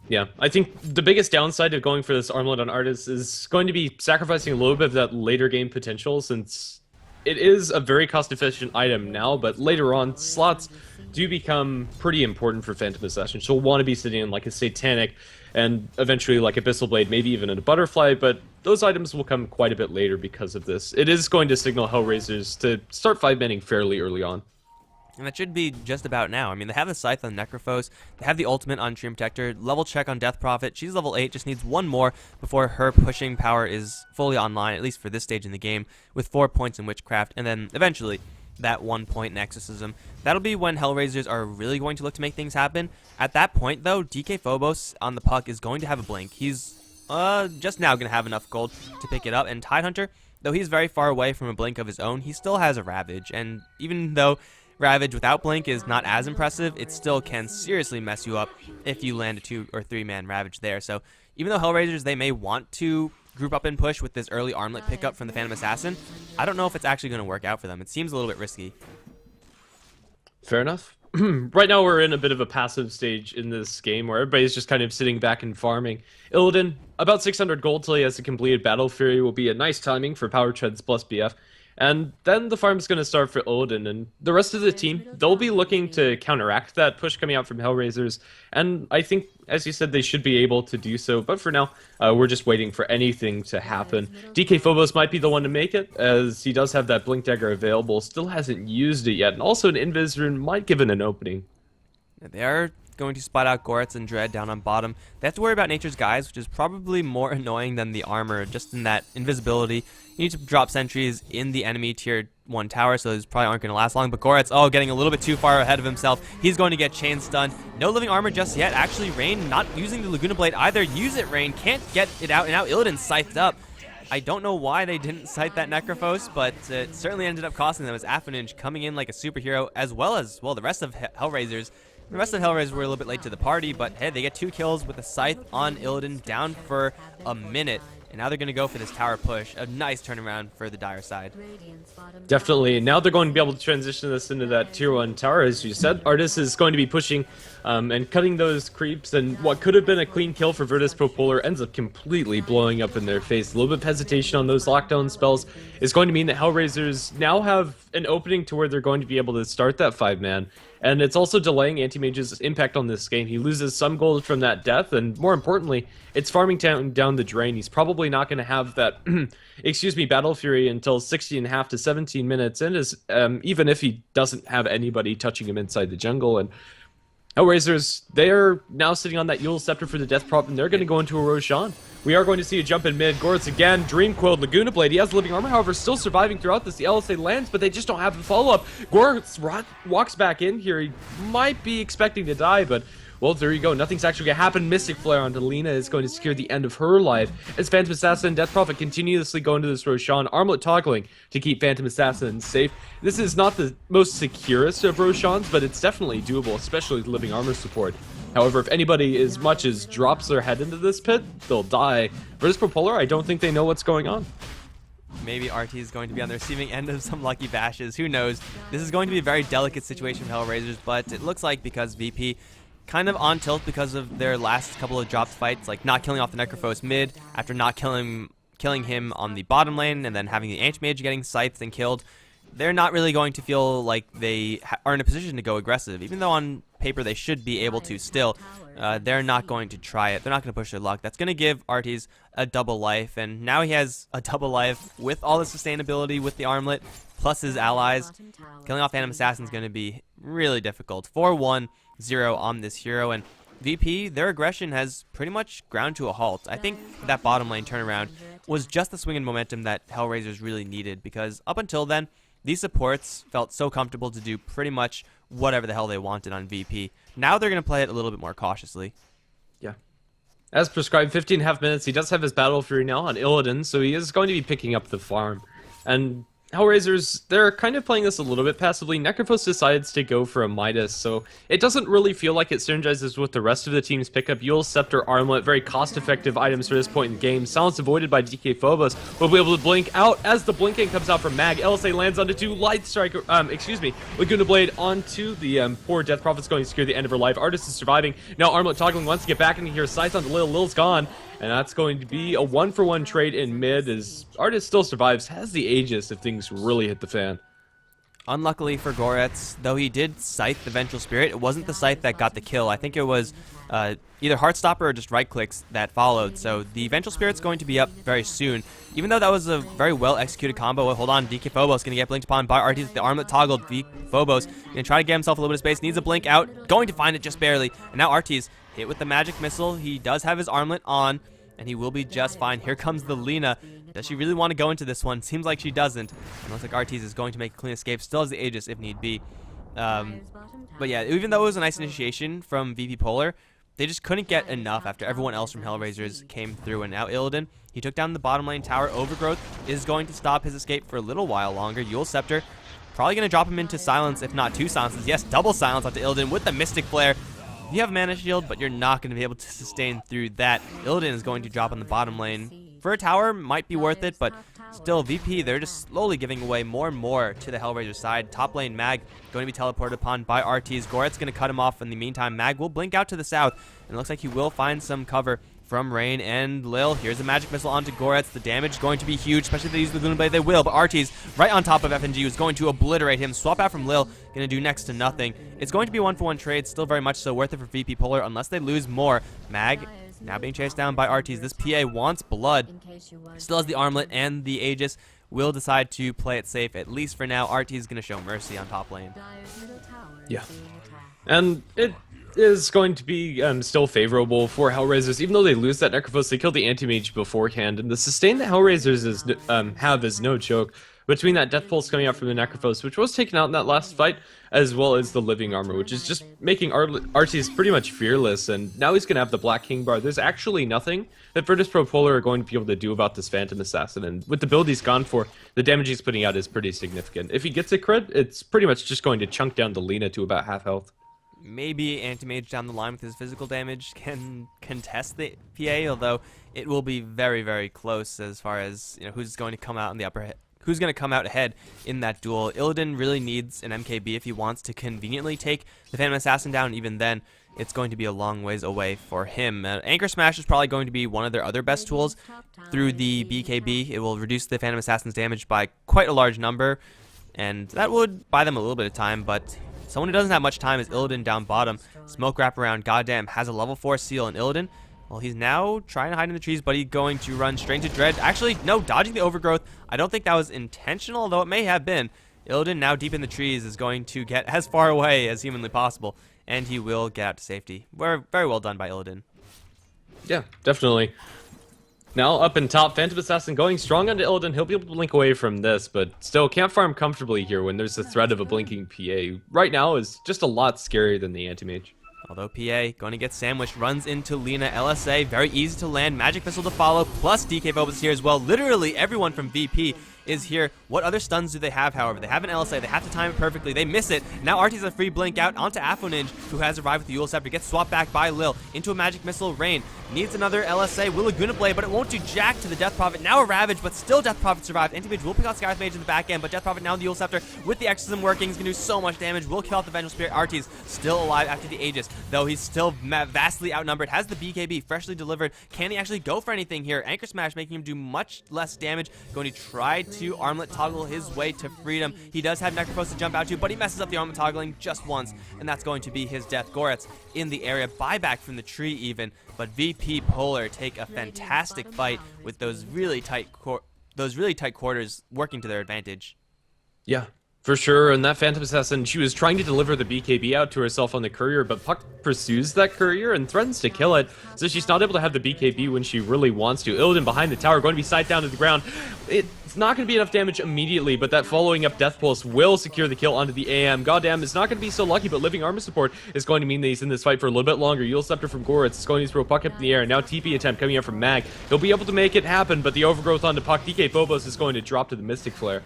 Yeah, I think the biggest downside of going for this armlet on Artis is going to be sacrificing a little bit of that later game potential, since it is a very cost-efficient item now, but later on, slots do become pretty important for Phantom Assassin. She'll want to be sitting in like a Satanic, and eventually like Abyssal Blade, maybe even in a Butterfly, but those items will come quite a bit later because of this. It is going to signal HellRaisers to start 5-manning fairly early on. And that should be just about now. I mean, they have the Scythe on Necrophos, they have the ultimate on Treant Protector, level check on Death Prophet. She's level 8, just needs one more before her pushing power is fully online, at least for this stage in the game, with 4 points in Witchcraft, and then eventually that 1 point in Exorcism. That'll be when HellRaisers are really going to look to make things happen. At that point, though, DK Phobos on the puck is going to have a blink. He's just now going to have enough gold to pick it up, and Tidehunter, though he's very far away from a blink of his own, he still has a Ravage, and even though Ravage without blink is not as impressive, it still can seriously mess you up if you land a 2 or 3 man Ravage there. So even though HellRaisers, they may want to group up and push with this early armlet pickup from the Phantom Assassin, I don't know if it's actually going to work out for them. It seems a little bit risky. Fair enough. Right now we're in a bit of a passive stage in this game where everybody's just kind of sitting back and farming. Illidan, about 600 gold till he has a completed Battle Fury, will be a nice timing for Power Treads plus BF. And then the farm's going to start for Illidan, and the rest of the team, they'll be looking to counteract that push coming out from HellRaisers, and I think, as you said, they should be able to do so, but for now, we're just waiting for anything to happen. DK Phobos might be the one to make it, as he does have that Blink Dagger available, still hasn't used it yet, and also an Invis Rune might give it an opening. They are going to spot out Goretz and Dread down on bottom. They have to worry about Nature's Guise, which is probably more annoying than the armor, just in that invisibility. You need to drop sentries in the enemy tier 1 tower, so those probably aren't going to last long. But Goretz, getting a little bit too far ahead of himself. He's going to get chain stunned. No living armor just yet. Actually, Rain not using the Laguna Blade either. Use it, Rain. Can't get it out, and now Illidan's scythed up. I don't know why they didn't cite that Necrophos, but it certainly ended up costing them as Affinage coming in like a superhero, as well as, well, the rest of HellRaisers. The rest of HellRaisers were a little bit late to the party, but hey, they get 2 kills with a Scythe on Illidan, down for a minute. And now they're going to go for this tower push. A nice turnaround for the Dire side. Definitely. Now they're going to be able to transition this into that tier 1 tower, as you said. Artis is going to be pushing and cutting those creeps, and what could have been a clean kill for Virtus Propolar ends up completely blowing up in their face. A little bit of hesitation on those lockdown spells is going to mean that HellRaisers now have an opening to where they're going to be able to start that 5-man. And it's also delaying Anti-Mage's impact on this game. He loses some gold from that death, and more importantly, it's farming down the drain. He's probably not going to have that, Battle Fury until 16.5 to 17 minutes in, even if he doesn't have anybody touching him inside the jungle. And HellRaisers, they are now sitting on that Yule Scepter for the Death Prop, and they're going to go into a Roshan. We are going to see a jump in mid. Goretz again, Dream Coiled Laguna Blade. He has living armor, however, still surviving throughout this. The LSA lands, but they just don't have the follow-up. Goretz walks back in here. He might be expecting to die, but, well, there you go. Nothing's actually going to happen. Mystic Flare onto Lina is going to secure the end of her life, as Phantom Assassin and Death Prophet continuously go into this Roshan, armlet toggling to keep Phantom Assassin safe. This is not the most securest of Roshans, but it's definitely doable, especially with living armor support. However, if anybody as much as drops their head into this pit, they'll die. Virtus Propolar, I don't think they know what's going on. Maybe RT is going to be on the receiving end of some lucky bashes. Who knows? This is going to be a very delicate situation for HellRaisers, but it looks like because VP kind of on tilt because of their last couple of dropped fights, like not killing off the Necrophos mid after not killing him on the bottom lane, and then having the Anti-Mage getting scythed and killed. They're not really going to feel like they are in a position to go aggressive, even though on paper they should be able to still. They're not going to try it. They're not going to push their luck. That's going to give Arties a double life, and now he has a double life with all the sustainability with the armlet, plus his allies. Killing off Phantom Assassin is going to be really difficult. 4-1-0 on this hero, and VP, their aggression has pretty much ground to a halt. I think that bottom lane turnaround was just the swing and momentum that HellRaisers really needed, because up until then, these supports felt so comfortable to do pretty much whatever the hell they wanted on VP. Now they're going to play it a little bit more cautiously. Yeah. As prescribed, 15.5 minutes. He does have his Battle Fury now on Illidan, so he is going to be picking up the farm. And HellRaisers, they're kind of playing this a little bit passively. Necrophos decides to go for a Midas, so it doesn't really feel like it synergizes with the rest of the team's pickup. Eul's Scepter, Armlet, very cost-effective items for this point in the game. Silence avoided by DK Phobos. Will be able to blink out as the blinking comes out from Mag. LSA lands onto 2. Light Strike, Laguna Blade onto the poor Death Prophet's going to secure the end of her life. Artist is surviving. Now Armlet toggling wants to get back into here. Scythe onto Lil. Lil's gone. And that's going to be a 1-for-1 trade in mid, as Artist still survives, has the Aegis if things really hit the fan. Unluckily for Goretz, though he did Scythe the Vengeful Spirit, it wasn't the Scythe that got the kill. I think it was either Heartstopper or just right clicks that followed. So the Vengeful Spirit's going to be up very soon. Even though that was a very well executed combo. Hold on, DK Phobos going to get blinked upon by Artis. The armlet toggled. Phobos going to try to get himself a little bit of space. Needs a blink out. Going to find it just barely. And now Artis hit with the magic missile. He does have his armlet on, and he will be just fine. Here comes the Lina. Does she really want to go into this one? Seems like she doesn't. It looks like Artis is going to make a clean escape. Still has the Aegis if need be. But yeah, even though it was a nice initiation from VP Polar, they just couldn't get enough after everyone else from HellRaisers came through. And now Illidan, he took down the bottom lane tower. Overgrowth is going to stop his escape for a little while longer. Eul's Scepter probably going to drop him into silence, if not 2 silences. Yes, double silence onto Illidan with the Mystic Flare. You have Mana Shield, but you're not going to be able to sustain through that. Illidan is going to drop on the bottom lane. For a tower, might be worth it, but still, VP, they're just slowly giving away more and more to the HellRaiser side. Top lane Mag going to be teleported upon by RTs. Goret's going to cut him off. In the meantime, Mag will blink out to the south, and it looks like he will find some cover from Rain and Lil. Here's a magic missile onto Goretz. The damage is going to be huge, especially if they use the Luna Blade. They will, but RT's right on top of FNG, who's going to obliterate him. Swap out from Lil, going to do next to nothing. It's going to be a 1-for-1 trade, still very much so worth it for VP Polar, unless they lose more. Mag now being chased down by RTs. This PA wants blood. Still has the armlet and the Aegis. Will decide to play it safe, at least for now. RT is going to show mercy on top lane. Yeah. And it is going to be still favorable for HellRaisers. Even though they lose that Necrophos, they kill the Anti-Mage beforehand. And the sustain that HellRaisers have is no joke. Between that Death Pulse coming out from the Necrophos, which was taken out in that last fight, as well as the Living Armor, which is just making Arceus pretty much fearless, and now he's going to have the Black King Bar. There's actually nothing that Virtus Pro Polar are going to be able to do about this Phantom Assassin, and with the build he's gone for, the damage he's putting out is pretty significant. If he gets a crit, it's pretty much just going to chunk down the Lina to about half health. Maybe Anti-Mage down the line with his physical damage can contest the PA, although it will be very, very close as far as who's going to come out in the upper who's going to come out ahead in that duel. Illidan really needs an MKB if he wants to conveniently take the Phantom Assassin down. Even then, it's going to be a long ways away for him. Anchor Smash is probably going to be one of their other best tools through the BKB. It will reduce the Phantom Assassin's damage by quite a large number, and that would buy them a little bit of time, but someone who doesn't have much time is Illidan down bottom. Smoke wraparound, goddamn, has a level 4 seal, and Illidan, well, he's now trying to hide in the trees, but he's going to run straight to Dread. Actually, no, dodging the Overgrowth. I don't think that was intentional, though it may have been. Illidan, now deep in the trees, is going to get as far away as humanly possible, and he will get out to safety. Very well done by Illidan. Yeah, definitely. Now up in top, Phantom Assassin going strong onto Illidan. He'll be able to blink away from this, but still can't farm comfortably here when there's the threat of a blinking PA. Right now is just a lot scarier than the Anti-Mage. Although PA going to get sandwiched, runs into Lina. LSA, very easy to land. Magic Missile to follow, plus DK Phobos here as well. Literally everyone from VP is here. What other stuns do they have, however? They have an LSA. They have to time it perfectly. They miss it. Now Artie's a free blink out onto Afoninj, who has arrived with the Yule Scepter. Gets swapped back by Lil into a Magic Missile Rain. Needs another LSA. Will Laguna Blade, but it won't do jack to the Death Prophet. Now a Ravage, but still Death Prophet survived. Anti-Mage will pick out Sky's Mage in the back end, but Death Prophet now the Yule Scepter with the Exorcism working. He's going to do so much damage. Will kill off the Vengeful Spirit. Artie's still alive after the Aegis, though he's still vastly outnumbered. Has the BKB freshly delivered. Can he actually go for anything here? Anchor Smash making him do much less damage. Going to try to armlet toggle his way to freedom. He does have Necrophos to jump out to, but he messes up the armlet toggling just once, and that's going to be his death. Goretz in the area, buyback from the tree even, but VP Polar take a fantastic fight with those really tight quarters working to their advantage. Yeah, for sure. And that Phantom Assassin, she was trying to deliver the BKB out to herself on the courier, but Puck pursues that courier and threatens to kill it, so she's not able to have the BKB when she really wants to. Illidan behind the tower, going to be sight down to the ground. It's not going to be enough damage immediately, but that following up Death Pulse will secure the kill onto the AM. Goddamn, it's not going to be so lucky, but Living Armor Support is going to mean that he's in this fight for a little bit longer. Yule Scepter from Goretz is going to throw Puck up in the air. Now TP attempt coming out from Mag. He'll be able to make it happen, but the overgrowth onto Puck. DK Phobos is going to drop to the Mystic Flare.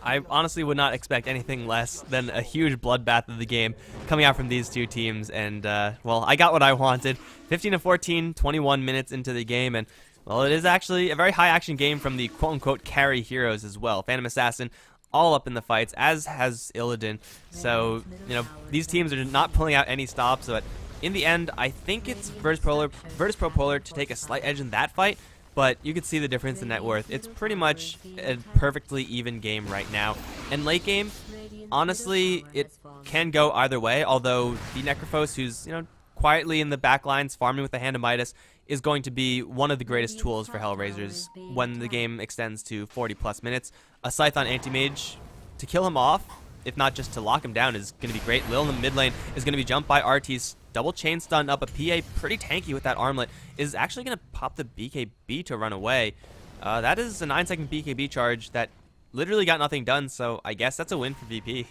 I honestly would not expect anything less than a huge bloodbath of the game coming out from these two teams, and well, I got what I wanted. 15-14, 21 minutes into the game, and well, it is actually a very high action game from the quote-unquote carry heroes as well. Phantom Assassin all up in the fights, as has Illidan. So, you know, these teams are not pulling out any stops, but in the end, I think it's Virtus Pro Polar to take a slight edge in that fight, but you can see the difference in net worth. It's pretty much a perfectly even game right now. And late game, honestly, it can go either way, although the Necrophos, who's, you know, quietly in the back lines farming with the Hand of Midas, is going to be one of the greatest tools for HellRaisers when the game extends to 40+ minutes. A Scythe on Anti-Mage to kill him off, if not just to lock him down, is going to be great. Lil in the mid lane is going to be jumped by Artis. Double chain stun up a PA, pretty tanky with that armlet, is actually going to pop the BKB to run away. That is a 9-second BKB charge that literally got nothing done, so I guess that's a win for VP.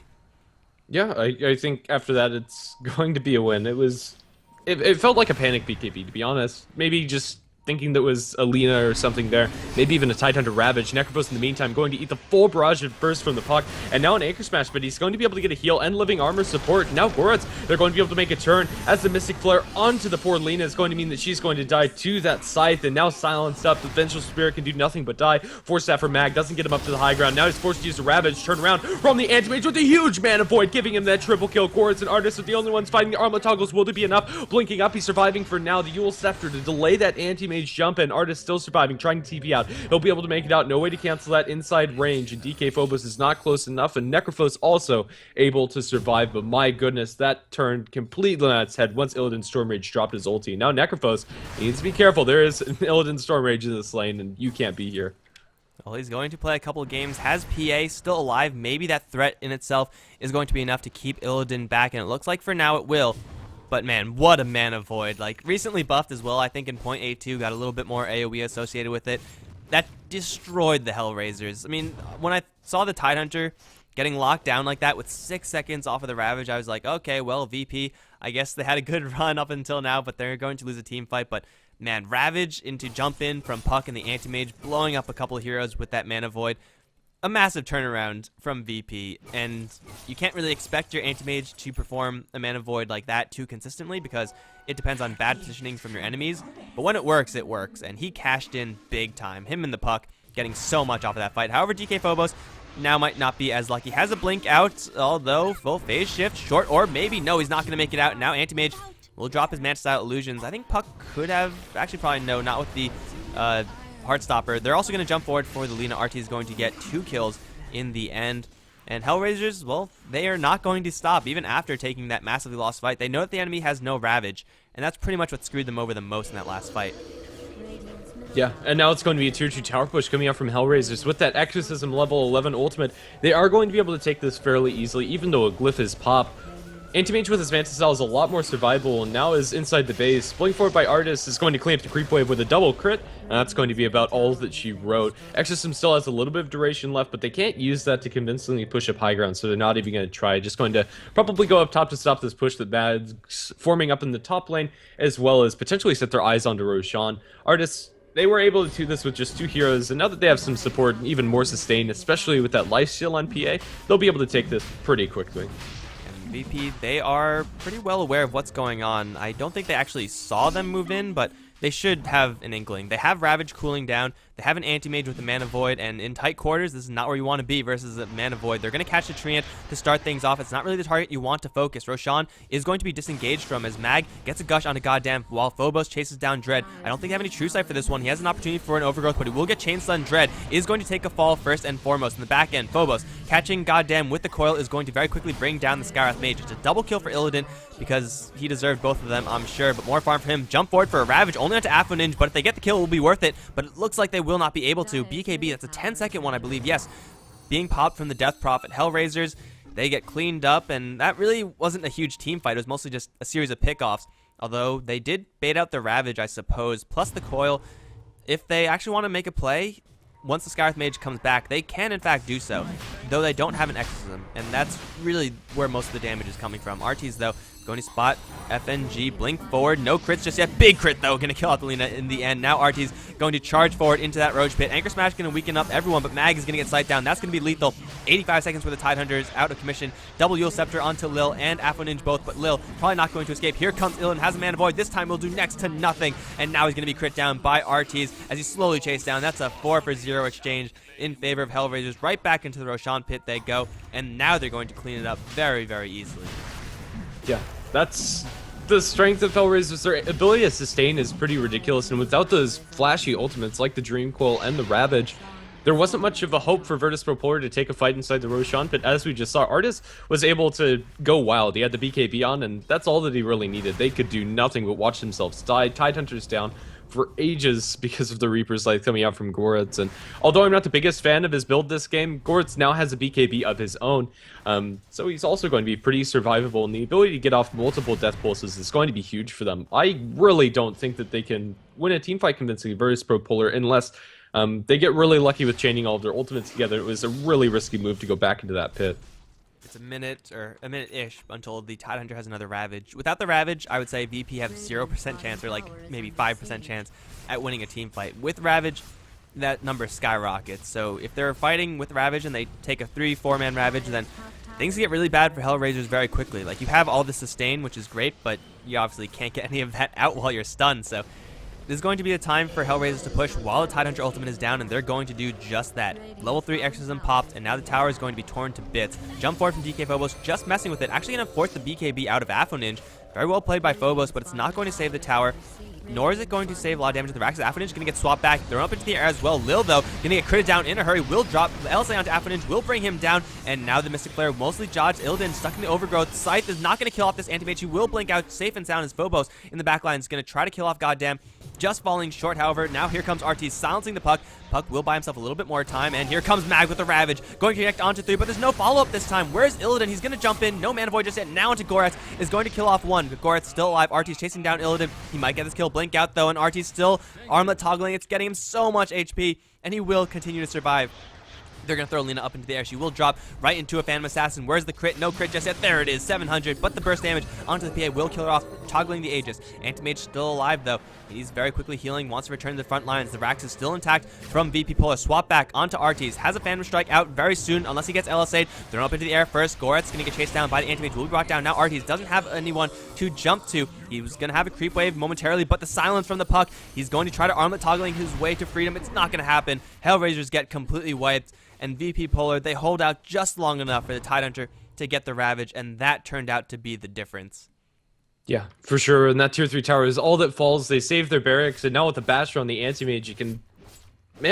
Yeah, I think after that it's going to be a win. It felt like a panic BKB, to be honest. Maybe just thinking that was Alina or something there. Maybe even a Tidehunter Ravage. Necrophos in the meantime going to eat the full barrage of burst from the Puck. And now an Anchor Smash, but he's going to be able to get a heal and Living Armor support. Now Goretz, they're going to be able to make a turn as the Mystic Flare onto the poor Lina is going to mean that she's going to die to that Scythe. And now silenced up, the Vengeful Spirit can do nothing but die. Force Staff for Mag doesn't get him up to the high ground. Now he's forced to use a Ravage, turn around from the Anti-Mage with a huge Mana Void, giving him that triple kill. Goretz and Artis are the only ones fighting the armlet toggles. Will there be enough? Blinking up, he's surviving for now. The Yule Scepter to delay that Anti-Mage jump, and Artis still surviving, trying to TP out. He'll be able to make it out. No way to cancel that inside range, and DK Phobos is not close enough, and Necrophos also able to survive, but my goodness, that turned completely on its head once Illidan Storm Rage dropped his ulti. Now Necrophos needs to be careful. There is an Illidan Storm Rage in this lane, and you can't be here. Well, he's going to play a couple of games. Has PA still alive? Maybe that threat in itself is going to be enough to keep Illidan back, and it looks like for now it will. But man, what a Mana Void. Like, recently buffed as well. I think in .82 got a little bit more AoE associated with it. That destroyed the HellRaisers. I mean, when I saw the Tidehunter getting locked down like that with 6 seconds off of the Ravage, I was like, okay, well, VP, I guess they had a good run up until now, but they're going to lose a team fight. But man, Ravage into jump in from Puck and the Anti-Mage, blowing up a couple of heroes with that Mana Void. A massive turnaround from VP, and you can't really expect your Anti-Mage to perform a Mana Void like that too consistently because it depends on bad positioning from your enemies, but when it works, and he cashed in big time. Him and the Puck getting so much off of that fight. However, DK Phobos now might not be as lucky. Has a blink out, although full phase shift, short orb, maybe. No, he's not going to make it out. Now Anti-Mage will drop his Manta-style illusions. I think Puck could have, actually probably no, not with the Heartstopper. They're also going to jump forward for the Lina. RT is going to get 2 kills in the end. And HellRaisers, well, they are not going to stop even after taking that massively lost fight. They know that the enemy has no Ravage, and that's pretty much what screwed them over the most in that last fight. Yeah, and now it's going to be a tier 2 tower push coming out from HellRaisers. With that Exorcism level 11 ultimate, they are going to be able to take this fairly easily, even though a glyph is pop. Anti-Mage with his Manta-style is a lot more survivable, and now is inside the base. Blink forward by Artis is going to clean up the creep wave with a double crit, and that's going to be about all that she wrote. Exorcism still has a little bit of duration left, but they can't use that to convincingly push up high ground, so they're not even going to try. Just going to probably go up top to stop this push that Bad's forming up in the top lane, as well as potentially set their eyes onto Roshan. Artis they were able to do this with just 2 heroes, and now that they have some support and even more sustain, especially with that lifesteal on PA, they'll be able to take this pretty quickly. And VP, they are pretty well aware of what's going on. I don't think they actually saw them move in, but they should have an inkling. They have Ravage cooling down. They have an anti-mage with a Mana Void, and in tight quarters, this is not where you want to be versus a Mana Void. They're going to catch the Treant to start things off. It's not really the target you want to focus. Roshan is going to be disengaged from as Mag gets a Gush on a goddamn while Phobos chases down Dread. I don't think they have any True Sight for this one. He has an opportunity for an Overgrowth, but he will get Chain Stun. Dread is going to take a fall first and foremost. In the back end, Phobos catching goddamn with the coil is going to very quickly bring down the Skywrath Mage. It's a double kill for Illidan because he deserved both of them, I'm sure, but more farm for him. Jump forward for a Ravage, only onto Ninja, but if they get the kill, it will be worth it, but it looks like they will not be able to. BKB, that's a 10-second one, I believe, yes, being popped from the Death Prophet. HellRaisers, they get cleaned up, and that really wasn't a huge team fight. It was mostly just a series of pickoffs, although they did bait out the Ravage, I suppose, plus the coil. If they actually want to make a play, once the Skywrath Mage comes back, they can in fact do so, though they don't have an Exorcism, and that's really where most of the damage is coming from. Arties, though, going to spot FNG, blink forward, no crits just yet. Big crit, though, going to kill out the Lina in the end. Now Arties going to charge forward into that Roach Pit. Anchor Smash going to weaken up everyone, but Mag is going to get sight down. That's going to be lethal. 85 seconds for the Tidehunter is out of commission. Double Yule Scepter onto Lil and Ninja both, but Lil probably not going to escape. Here comes Illidan, has a Mana Void. This time will do next to nothing, and now he's going to be crit down by Arties as he slowly chased down. That's a 4-for-0 exchange in favor of HellRaisers. Right back into the Roshan Pit they go, and now they're going to clean it up very, very easily. Yeah, that's the strength of HellRaisers. Their ability to sustain is pretty ridiculous, and without those flashy ultimates like the Dream Coil and the Ravage, there wasn't much of a hope for Virtus Pro Polar to take a fight inside the Roshan Pit. As we just saw, Artis was able to go wild. He had the BKB on, and that's all that he really needed. They could do nothing but watch themselves die. Tidehunter's down for ages because of the Reaper's Light coming out from Goretz. And although I'm not the biggest fan of his build this game, Goretz now has a BKB of his own. So he's also going to be pretty survivable, and the ability to get off multiple death pulses is going to be huge for them. I really don't think that they can win a teamfight convincingly versus Pro Polar unless they get really lucky with chaining all of their ultimates together. It was a really risky move to go back into that pit. It's a minute or a minute-ish until the Tidehunter has another Ravage. Without the Ravage, I would say VP have 0% chance or like maybe 5% chance at winning a team fight. With Ravage, that number skyrockets. So if they're fighting with Ravage and they take a 3-4 man Ravage, then things get really bad for HellRaisers very quickly. Like, you have all the sustain, which is great, but you obviously can't get any of that out while you're stunned. So this is going to be the time for HellRaisers to push while the Tidehunter ultimate is down, and they're going to do just that. Level 3 Exorcism popped, and now the tower is going to be torn to bits. Jump forward from DK Phobos, just messing with it. Actually going to force the BKB out of Ninja. Very well played by Phobos, but it's not going to save the tower, nor is it going to save a lot of damage to the Rax. Ninja going to get swapped back, thrown up into the air as well. Lil, though, going to get critted down in a hurry, will drop the LSA onto Ninja, will bring him down, and now the Mystic Flare mostly dodged. Illidan stuck in the Overgrowth. Scythe is not going to kill off this anti-mage. He will blink out safe and sound as Phobos in the backline is going to try to kill off Goddamn. Just falling short, however. Now here comes RT silencing the Puck. Puck will buy himself a little bit more time, and here comes Mag with the Ravage. Going to connect onto 3, but there's no follow-up this time. Where's Illidan? He's going to jump in. No Mana Void just yet. Now into Goretz. Is going to kill off one. But Goretz still alive. RT's chasing down Illidan. He might get this kill. Blink out, though, and RT's still armlet toggling. It's getting him so much HP, and he will continue to survive. They're going to throw Lina up into the air. She will drop right into a Phantom Assassin. Where's the crit? No crit just yet. There it is, 700. But the burst damage onto the PA will kill her off, toggling the Aegis. Anti-Mage still alive, though. He's very quickly healing, wants to return to the front lines. The Rax is still intact from VP Polar. Swap back onto Artis. Has a Phantom Strike out very soon, unless he gets LSA'd. Thrown up into the air first. Goretz going to get chased down by the Anti-Mage. Will be brought down. Now Artis doesn't have anyone to jump to. He was going to have a creep wave momentarily, but the silence from the Puck. He's going to try to armlet toggling his way to freedom. It's not going to happen. HellRaisers get completely wiped. And VP Polar, they hold out just long enough for the Tidehunter to get the Ravage, and that turned out to be the difference. Yeah, for sure. And that tier 3 tower is all that falls. They saved their barracks, and now with the Basher on the anti-mage, you can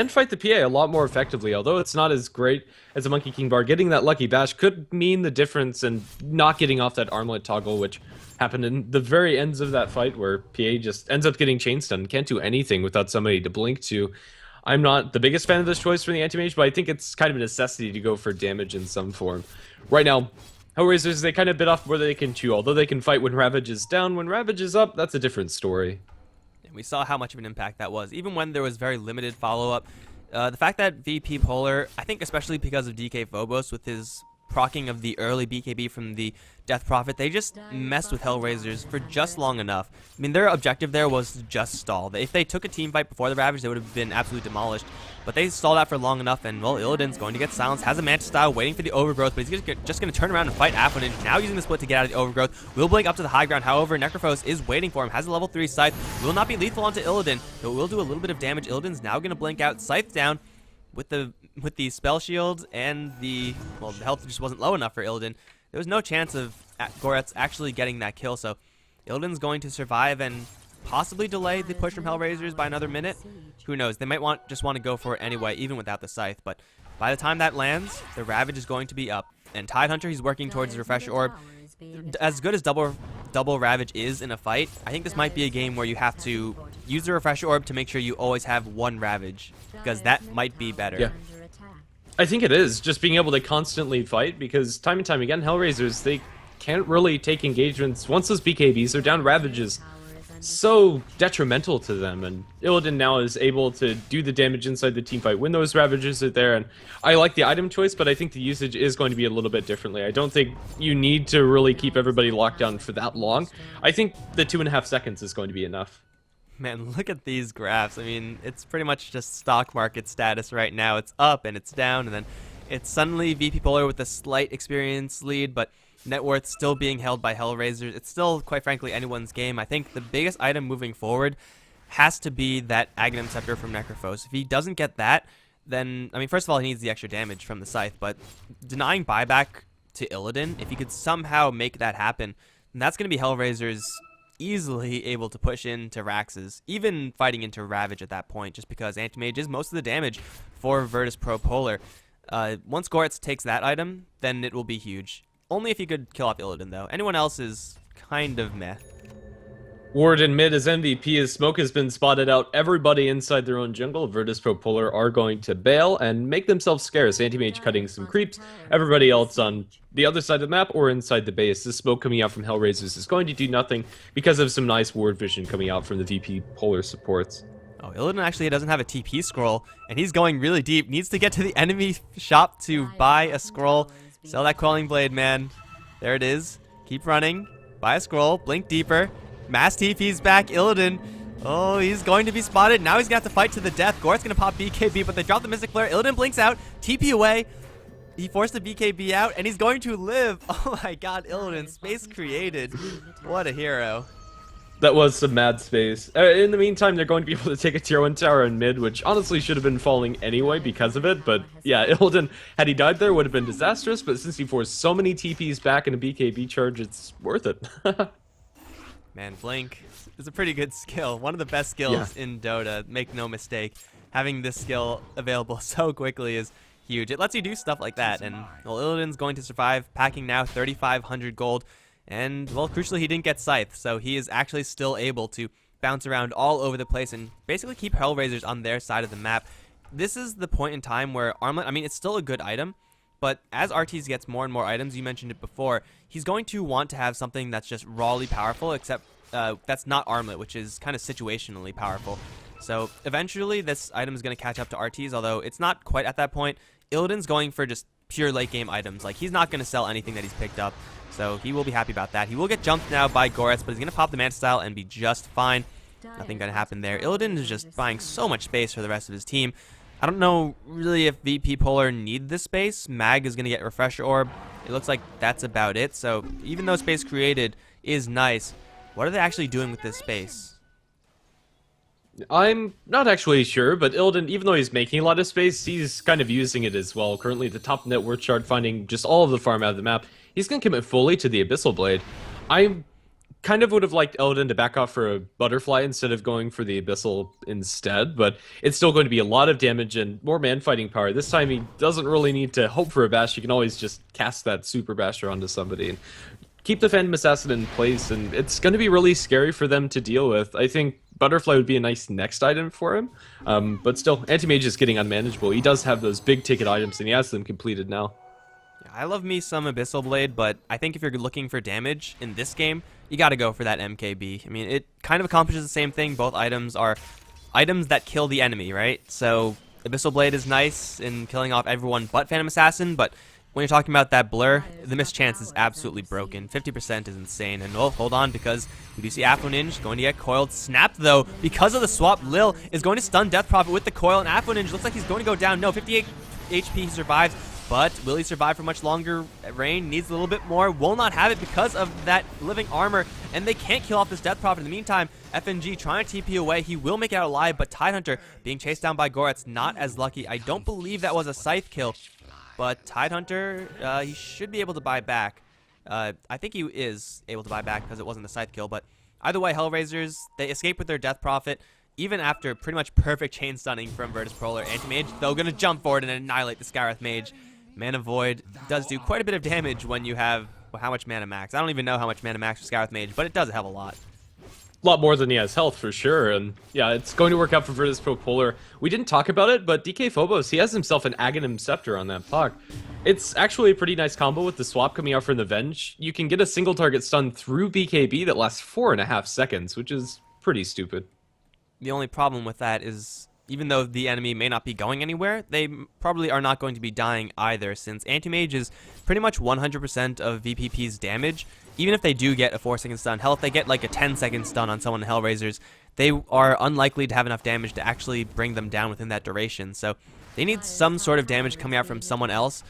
fight the PA a lot more effectively. Although it's not as great as a Monkey King bar, getting that lucky bash could mean the difference and not getting off that armlet toggle, which happened in the very ends of that fight where PA just ends up getting chain stunned. Can't do anything without somebody to blink to. I'm not the biggest fan of this choice for the anti-mage, but I think it's kind of a necessity to go for damage in some form. Right now, HellRaisers, they kind of bit off more than they can chew. Although they can fight when Ravage is down, when Ravage is up, that's a different story. And we saw how much of an impact that was, even when there was very limited follow-up. The fact that VP Polar, I think especially because of DK Phobos with his proccing of the early BKB from the Death Prophet, they just messed with HellRaisers for just long enough. I mean, their objective there was to just stall. If they took a team fight before the Ravage, they would have been absolutely demolished. But they stalled out for long enough, and, well, Illidan's going to get silenced, has a Mantis style waiting for the Overgrowth, but he's just going to turn around and fight Affluent, now using the split to get out of the Overgrowth. Will blink up to the high ground, however, Necrophos is waiting for him, has a level 3 Scythe, will not be lethal onto Illidan, but will do a little bit of damage. Illidan's now going to blink out, Scythe down, with the spell shield and the health just wasn't low enough for Illidan. There was no chance of Goretz actually getting that kill, so Illidan's going to survive and possibly delay the push from HellRaisers by another minute. Who knows? They might just want to go for it anyway, even without the Scythe. But by the time that lands, the Ravage is going to be up. And Tidehunter, he's working towards the Refresher Orb. As good as double Ravage is in a fight, I think this might be a game where you have to use the Refresher Orb to make sure you always have one Ravage, because that might be better. Yeah. I think it is, just being able to constantly fight, because time and time again, HellRaisers, they can't really take engagements. Once those BKBs are down, Ravages so detrimental to them, and Illidan now is able to do the damage inside the team fight when those Ravages are there. And I like the item choice, but I think the usage is going to be a little bit differently. I don't think you need to really keep everybody locked down for that long. I think the 2.5 seconds is going to be enough. Man, look at these graphs. I mean, it's pretty much just stock market status right now. It's up and it's down, and then it's suddenly VP Polar with a slight experience lead, but net worth still being held by HellRaisers. It's still, quite frankly, anyone's game. I think the biggest item moving forward has to be that Aghanim Scepter from Necrophos. If he doesn't get that, then, I mean, first of all, he needs the extra damage from the Scythe, but denying buyback to Illidan, if he could somehow make that happen, then that's going to be HellRaisers easily able to push into Raxes, even fighting into Ravage at that point, just because Anti-Mage is most of the damage for Virtus Pro Polar. Once Goretz takes that item, then it will be huge. Only if he could kill off Illidan, though. Anyone else is kind of meh. Ward in mid as MVP, as smoke has been spotted out. Everybody inside their own jungle. Virtus Pro Polar are going to bail and make themselves scarce. Anti-Mage cutting some creeps. Everybody else on the other side of the map or inside the base. The smoke coming out from HellRaisers is going to do nothing because of some nice ward vision coming out from the VP Polar supports. Oh, Illidan actually doesn't have a TP scroll, and he's going really deep. Needs to get to the enemy shop to buy a scroll. Sell that Quelling Blade, man. There it is. Keep running. Buy a scroll. Blink deeper. Mass TP's back. Illidan. Oh, he's going to be spotted. Now he's going to have to fight to the death. Goret's going to pop BKB, but they drop the Mystic Flare. Illidan blinks out. TP away. He forced the BKB out, and he's going to live. Oh my god, Illidan. Space created. What a hero. That was some mad space. In the meantime, they're going to be able to take a tier 1 tower in mid, which honestly should have been falling anyway because of it. But yeah, Illidan, had he died there, would have been disastrous. But since he forced so many TPs back in a BKB charge, it's worth it. Man, Blink is a pretty good skill. One of the best skills in Dota, make no mistake. Having this skill available so quickly is huge. It lets you do stuff like that. And well, Illidan's going to survive, packing now 3,500 gold. And, well, crucially, he didn't get Scythe, so he is actually still able to bounce around all over the place and basically keep HellRaisers on their side of the map. This is the point in time where Armlet, I mean, it's still a good item, but as Artees gets more and more items, you mentioned it before, he's going to want to have something that's just rawly powerful, except that's not Armlet, which is kind of situationally powerful. So eventually, this item is going to catch up to Artees, although it's not quite at that point. Illidan's going for just pure late game items. Like, he's not going to sell anything that he's picked up. So he will be happy about that. He will get jumped now by Goretz, but he's going to pop the Mantis Style and be just fine. Nothing going to happen there. Illidan is just buying so much space for the rest of his team. I don't know really if VP Polar need this space. Mag is going to get Refresher Orb. It looks like that's about it. So even though space created is nice, what are they actually doing with this space? I'm not actually sure, but Illidan, even though he's making a lot of space, he's kind of using it as well. Currently, the top net worth chart finding just all of the farm out of the map. He's going to commit fully to the Abyssal Blade. I kind of would have liked Illidan to back off for a Butterfly instead of going for the Abyssal instead, but it's still going to be a lot of damage and more man-fighting power. This time, he doesn't really need to hope for a bash. You can always just cast that Super Basher onto somebody and keep the Phantom Assassin in place, and it's going to be really scary for them to deal with. I think Butterfly would be a nice next item for him, but still, Anti-Mage is getting unmanageable. He does have those big ticket items, and he has them completed now. I love me some Abyssal Blade, but I think if you're looking for damage in this game, you got to go for that MKB. I mean, it kind of accomplishes the same thing. Both items are items that kill the enemy, right? So Abyssal Blade is nice in killing off everyone but Phantom Assassin, but when you're talking about that blur, the missed chance is absolutely broken. 50% is insane. And oh, hold on, because we do see Ninja going to get coiled. Snapped, though, because of the swap. Lil is going to stun Death Prophet with the coil, and Ninja looks like he's going to go down. No, 58 HP, he survives. But will he survive for much longer? Rain needs a little bit more. Will not have it because of that living armor. And they can't kill off this Death Prophet. In the meantime, FNG trying to TP away. He will make it out alive, but Tidehunter being chased down by Goretz, not as lucky. I don't believe that was a Scythe kill. But Tidehunter, he should be able to buy back. I think he is able to buy back because it wasn't a Scythe kill. But either way, HellRaisers, they escape with their Death Prophet. Even after pretty much perfect chain stunning from Virtus Proler. Anti-Mage, though, going to jump forward and annihilate the Skywrath Mage. Mana Void does do quite a bit of damage when you have, well, how much mana max? I don't even know how much mana max for Skywrath Mage, but it does have a lot. A lot more than he has health, for sure. And yeah, it's going to work out for Virtus Pro Polar. We didn't talk about it, but DK Phobos, he has himself an Aghanim Scepter on that puck. It's actually a pretty nice combo with the swap coming out from the Venge. You can get a single target stun through BKB that lasts 4.5 seconds, which is pretty stupid. The only problem with that is, even though the enemy may not be going anywhere, they probably are not going to be dying either, since Anti-Mage is pretty much 100% of VPP's damage. Even if they do get a 4-second stun, hell, if they get like a 10-second stun on someone in HellRaisers, they are unlikely to have enough damage to actually bring them down within that duration. So they need some sort of damage coming out from someone else.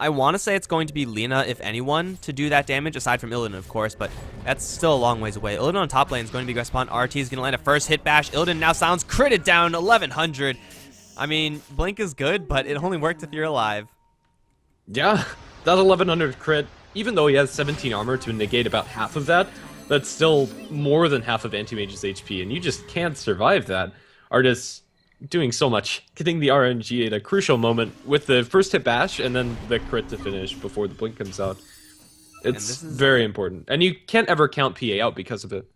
I want to say it's going to be Lina, if anyone, to do that damage, aside from Illidan, of course, but that's still a long ways away. Illidan on top lane is going to be aggressive on RT, is going to land a first hit bash. Illidan now sounds critted down, 1100. I mean, Blink is good, but it only works if you're alive. Yeah, that 1100 crit, even though he has 17 armor to negate about half of that, that's still more than half of Anti-Mage's HP, and you just can't survive that. Artists doing so much, getting the RNG at a crucial moment with the first hit bash and then the crit to finish before the blink comes out. It's very important. And you can't ever count PA out because of it.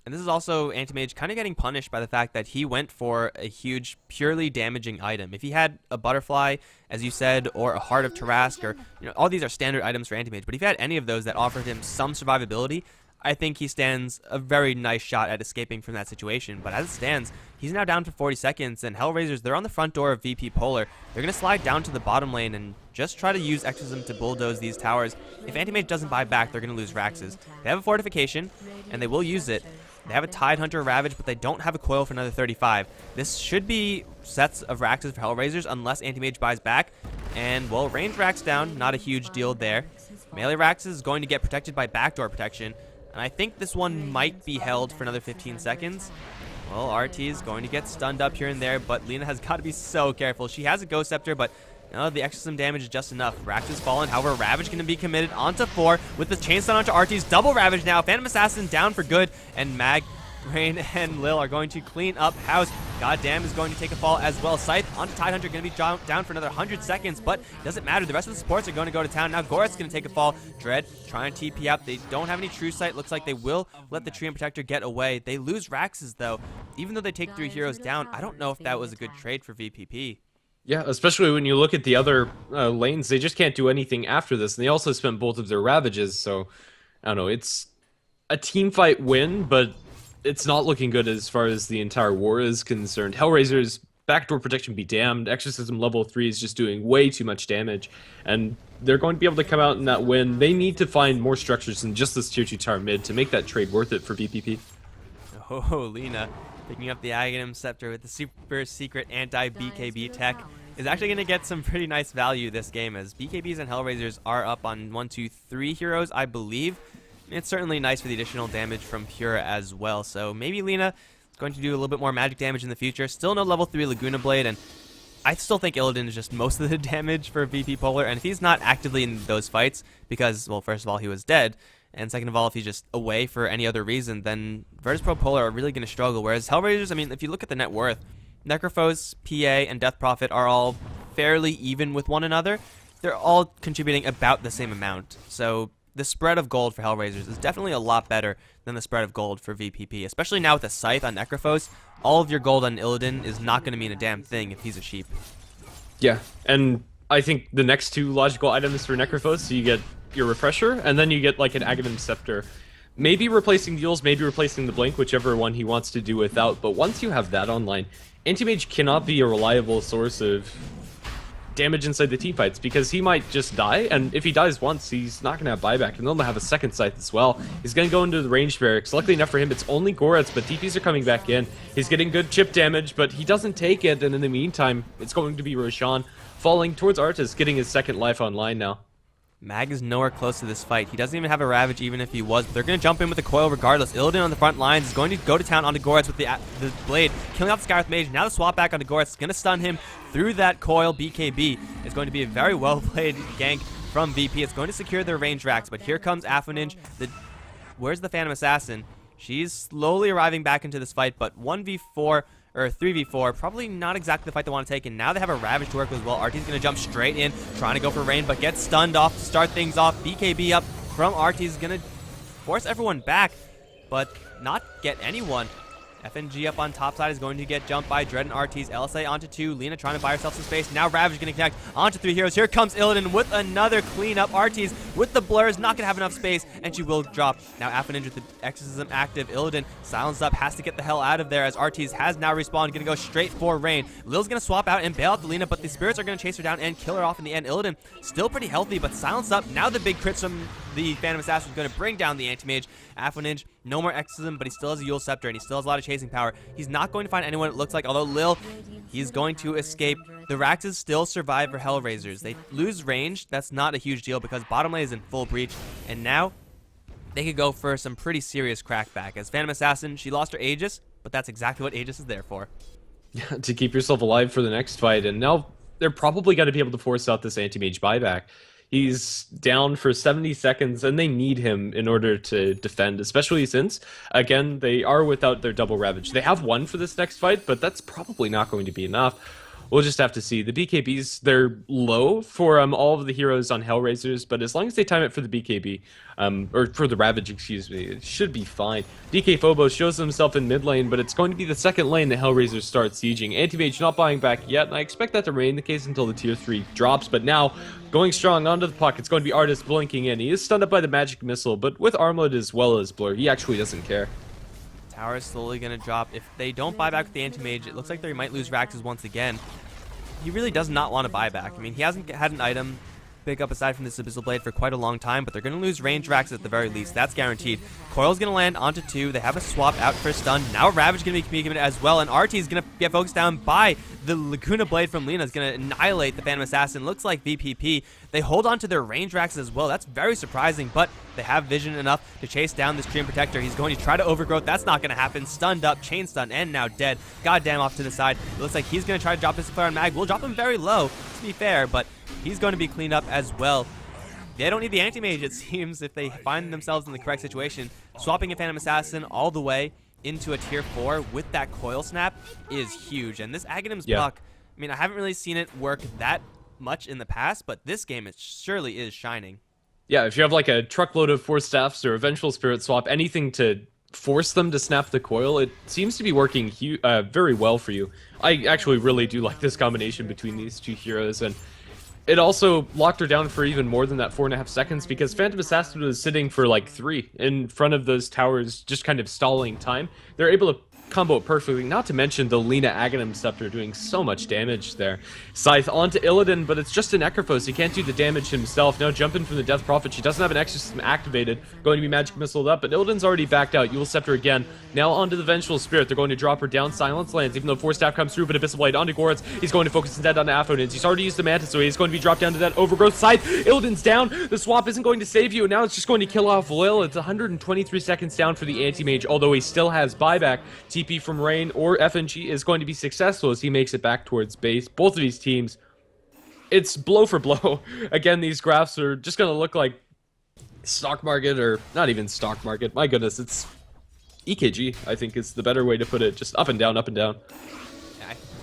And this is also Anti-Mage kind of getting punished by the fact that he went for a huge, purely damaging item. If he had a Butterfly, as you said, or a Heart of Tarask, or, you know, all these are standard items for Anti-Mage, but if he had any of those that offered him some survivability, I think he stands a very nice shot at escaping from that situation. But as it stands, he's now down for 40 seconds, and HellRaisers, they're on the front door of VP Polar. They're going to slide down to the bottom lane and just try to use Exorcism to bulldoze these towers. If Anti-Mage doesn't buy back, they're going to lose Raxes. They have a fortification, and they will use it. They have a Tidehunter Ravage, but they don't have a coil for another 35. This should be sets of Raxes for HellRaisers unless Anti-Mage buys back. And, well, range Rax down, not a huge deal there. Melee Raxes is going to get protected by backdoor protection. And I think this one might be held for another 15 seconds. Well, RT is going to get stunned up here and there, but Lina has got to be so careful. She has a Ghost Scepter, but no, the Exorcism damage is just enough. Rax is fallen, however, Ravage going to be committed onto 4 with the chain stun onto RT's double Ravage now. Phantom Assassin down for good, and Mag, Rain, and Lil are going to clean up house. Goddamn is going to take a fall as well. Scythe onto Tidehunter, going to be down for another 100 seconds, but it doesn't matter. The rest of the supports are going to go to town. Now Goret's going to take a fall. Dread trying to TP out. They don't have any True Sight. Looks like they will let the Tree and Protector get away. They lose Raxes, though. Even though they take 3 heroes down, I don't know if that was a good trade for VPP. Yeah, especially when you look at the other lanes, they just can't do anything after this. And they also spent both of their Ravages, so I don't know. It's a team fight win, but it's not looking good as far as the entire war is concerned. HellRaisers, backdoor protection be damned. Exorcism level 3 is just doing way too much damage, and they're going to be able to come out in that win. They need to find more structures than just this tier 2 tower mid to make that trade worth it for VPP. Oh, Lina picking up the Aghanim Scepter with the super secret anti-BKB tech is actually going to get some pretty nice value this game, as BKBs and HellRaisers are up on 1, 2, 3 heroes, I believe. It's certainly nice for the additional damage from Pura as well, so maybe Lina is going to do a little bit more magic damage in the future. Still no level 3 Laguna Blade, and I still think Illidan is just most of the damage for VP Polar, and if he's not actively in those fights, because, well, first of all, he was dead, and second of all, if he's just away for any other reason, then Virtus Pro Polar are really going to struggle, whereas HellRaisers, I mean, if you look at the net worth, Necrophos, PA, and Death Prophet are all fairly even with one another. They're all contributing about the same amount, so the spread of gold for HellRaisers is definitely a lot better than the spread of gold for VPP, especially now with a Scythe on Necrophos. All of your gold on Illidan is not going to mean a damn thing if he's a sheep. Yeah, and I think the next 2 logical items for Necrophos, so you get your Refresher, and then you get like an Aghanim Scepter. Maybe replacing Duels, maybe replacing the Blink, whichever one he wants to do without, but once you have that online, Anti-Mage cannot be a reliable source of damage inside the team fights, because he might just die, and if he dies once, he's not going to have buyback, and they'll have a second scythe as well. He's going to go into the ranged barracks. Luckily enough for him, it's only Goretz, but TPs are coming back in. He's getting good chip damage, but he doesn't take it, and in the meantime, it's going to be Roshan falling towards Artis, getting his second life online now. Mag is nowhere close to this fight. He doesn't even have a Ravage, even if he was. But they're going to jump in with the coil regardless. Illidan on the front lines is going to go to town onto Goretz with the blade, killing off the Skywrath Mage. Now the swap back onto Goretz is going to stun him through that coil. BKB is going to be a very well-played gank from VP. It's going to secure their range racks, but here comes Affinage. Where's the Phantom Assassin? She's slowly arriving back into this fight, but 1v4 or 3v4, probably not exactly the fight they want to take, and now they have a Ravage to work with as well. RT's going to jump straight in, trying to go for rain, but gets stunned off to start things off. BKB up from RT is going to force everyone back, but not get anyone. FNG up on top side is going to get jumped by Dread and RT's. LSA onto 2. Lina trying to buy herself some space. Now Ravage going to connect onto 3 heroes. Here comes Illidan with another cleanup. RT's with the blur is not going to have enough space, and she will drop. Now Affinage with the Exorcism active. Illidan silenced up, has to get the hell out of there as RT's has now respawned. Going to go straight for Rain. Lil's going to swap out and bail out the Lina, but the Spirits are going to chase her down and kill her off in the end. Illidan still pretty healthy, but silenced up. Now the big crits from the Phantom Assassin is going to bring down the Anti-Mage. Affinage, no more Exorcism, but he still has a Yule Scepter, and he still has a lot of chasing power. He's not going to find anyone, it looks like, although Lil, he's going to escape. The Raxes still survive for HellRaisers. They lose range. That's not a huge deal because bottom lane is in full breach, and now they could go for some pretty serious crackback. As Phantom Assassin, she lost her Aegis, but that's exactly what Aegis is there for. To keep yourself alive for the next fight, and now they're probably going to be able to force out this Anti-Mage buyback. He's down for 70 seconds, and they need him in order to defend, especially since, again, they are without their double Ravage. They have one for this next fight, but that's probably not going to be enough. We'll just have to see. The BKBs, they're low for all of the heroes on HellRaisers, but as long as they time it for the BKB, or for the Ravage, excuse me, it should be fine. DK Phobos shows himself in mid lane, but it's going to be the second lane that HellRaisers start sieging. Anti-Mage not buying back yet, and I expect that to remain the case until the tier 3 drops, but now, going strong onto the puck, it's going to be Artis blinking in. He is stunned up by the magic missile, but with Armlet as well as Blur, he actually doesn't care. Tower is slowly going to drop. If they don't buy back with the Anti-Mage, it looks like they might lose Raxes once again. He really does not want to buy back. I mean, he hasn't had an item pick up aside from this Abyssal Blade for quite a long time, but they're going to lose range Raxes at the very least. That's guaranteed. Coil's going to land onto 2. They have a swap out for a stun. Now Ravage going to be communicated as well, and RT is going to get focused down by the Laguna Blade from Lina. Is going to annihilate the Phantom Assassin. Looks like VPP. They hold on to their range Raxes as well. That's very surprising, but they have vision enough to chase down this Treant Protector. He's going to try to overgrowth. That's not going to happen. Stunned up, chain stun, and now dead. Goddamn, off to the side. It looks like he's going to try to drop this flare on Mag. We'll drop him very low, to be fair, but he's going to be cleaned up as well. They don't need the Anti-Mage, it seems, if they find themselves in the correct situation. Swapping a Phantom Assassin all the way into a tier 4 with that coil snap is huge. And this Aghanim's Puck, I mean, I haven't really seen it work that much in the past, but this game it surely is shining. Yeah, if you have like a truckload of Force Staffs or a Vengeful Spirit swap, anything to force them to snap the coil, it seems to be working very well for you. I actually really do like this combination between these two heroes, and it also locked her down for even more than that 4.5 seconds because Phantom Assassin was sitting for like 3 in front of those towers, just kind of stalling time. They're able to combo it perfectly, not to mention the Lina Aghanim Scepter doing so much damage there. Scythe onto Illidan, but it's just an Necrophos. He can't do the damage himself. Now jumping from the Death Prophet. She doesn't have an Exorcism activated. Going to be Magic Missiled up, but Illidan's already backed out. Yule Scepter again. Now onto the Vengeful Spirit. They're going to drop her down. Silence lands, even though Force Staff comes through, but Abyssal Blade onto Goretz. He's going to focus instead on Aphrodite. He's already used the Mantis, so he's going to be dropped down to that Overgrowth Scythe. Illidan's down. The swap isn't going to save you, and now it's just going to kill off Lil. It's 123 seconds down for the Anti-Mage, although he still has buyback. TP from Rain or FNG is going to be successful as he makes it back towards base. Both of these teams, it's blow for blow. Again, these graphs are just going to look like stock market, or not even stock market. My goodness, it's EKG, I think is the better way to put it. Just up and down, up and down.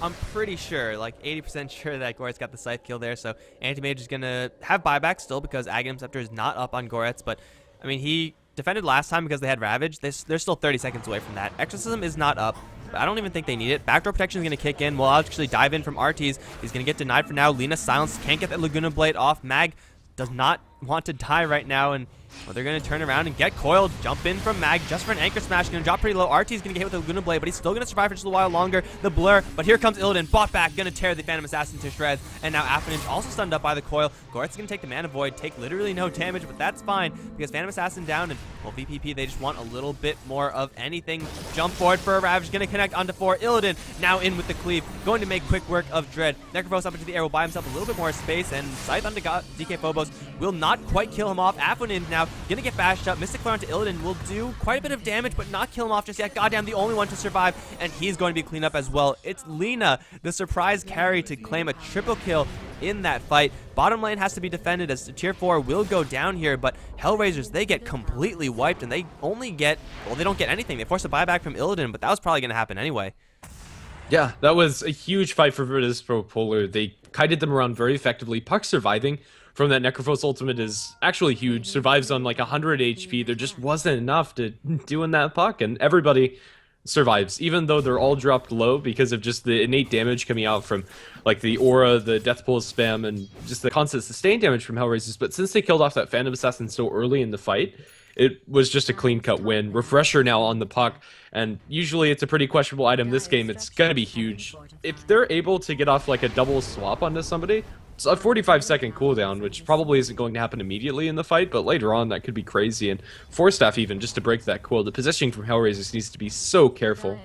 I'm pretty sure, like 80% sure that Goretz got the Scythe kill there, so Anti-Mage is going to have buyback still because Aghanim Scepter is not up on Goretz, but, I mean, he defended last time because they had Ravage. They're still 30 seconds away from that. Exorcism is not up, but I don't even think they need it. Backdoor Protection is going to kick in. We'll actually dive in from RT's. He's going to get denied for now. Lina silenced. Can't get that Laguna Blade off. Mag does not want to die right now, and Well, they're going to turn around and get coiled. Jump in from Mag just for an anchor smash. Going to drop pretty low. RT's going to get hit with the Laguna Blade, but he's still going to survive for just a while longer. The blur, but here comes Illidan. Bought back. Going to tear the Phantom Assassin to shreds. And now Affinage also stunned up by the coil. Goretz is going to take the Mana Void. Take literally no damage, but that's fine because Phantom Assassin down. And, well, VPP, they just want a little bit more of anything. Jump forward for a Ravage. Going to connect onto 4. Illidan now in with the cleave. Going to make quick work of Dread. Necrophos up into the air will buy himself a little bit more space. And Scythe onto DK Phobos will not quite kill him off. Affinage now going to get bashed up. Mystic Flare onto Illidan will do quite a bit of damage, but not kill him off just yet. Goddamn, the only one to survive, and he's going to be cleaned up as well. It's Lina, the surprise carry, to claim a triple kill in that fight. Bottom lane has to be defended as tier 4 will go down here, but HellRaisers, they get completely wiped, and they only get, well, they don't get anything. They force a buyback from Illidan, but that was probably going to happen anyway. Yeah, that was a huge fight for Virtus Pro Polar. They kited them around very effectively. Puck surviving from that Necrophos ultimate is actually huge. Survives on like 100 HP. There just wasn't enough to do in that puck, and everybody survives, even though they're all dropped low because of just the innate damage coming out from like the aura, the death pulse spam, and just the constant sustained damage from HellRaisers. But since they killed off that Phantom Assassin so early in the fight, it was just a clean-cut win. Refresher now on the puck, and usually it's a pretty questionable item. This game, it's going to be huge. If they're able to get off like a double swap onto somebody, it's a 45-second cooldown, which probably isn't going to happen immediately in the fight, but later on that could be crazy. And 4-staff even, just to break that coil. The positioning from HellRaisers needs to be so careful.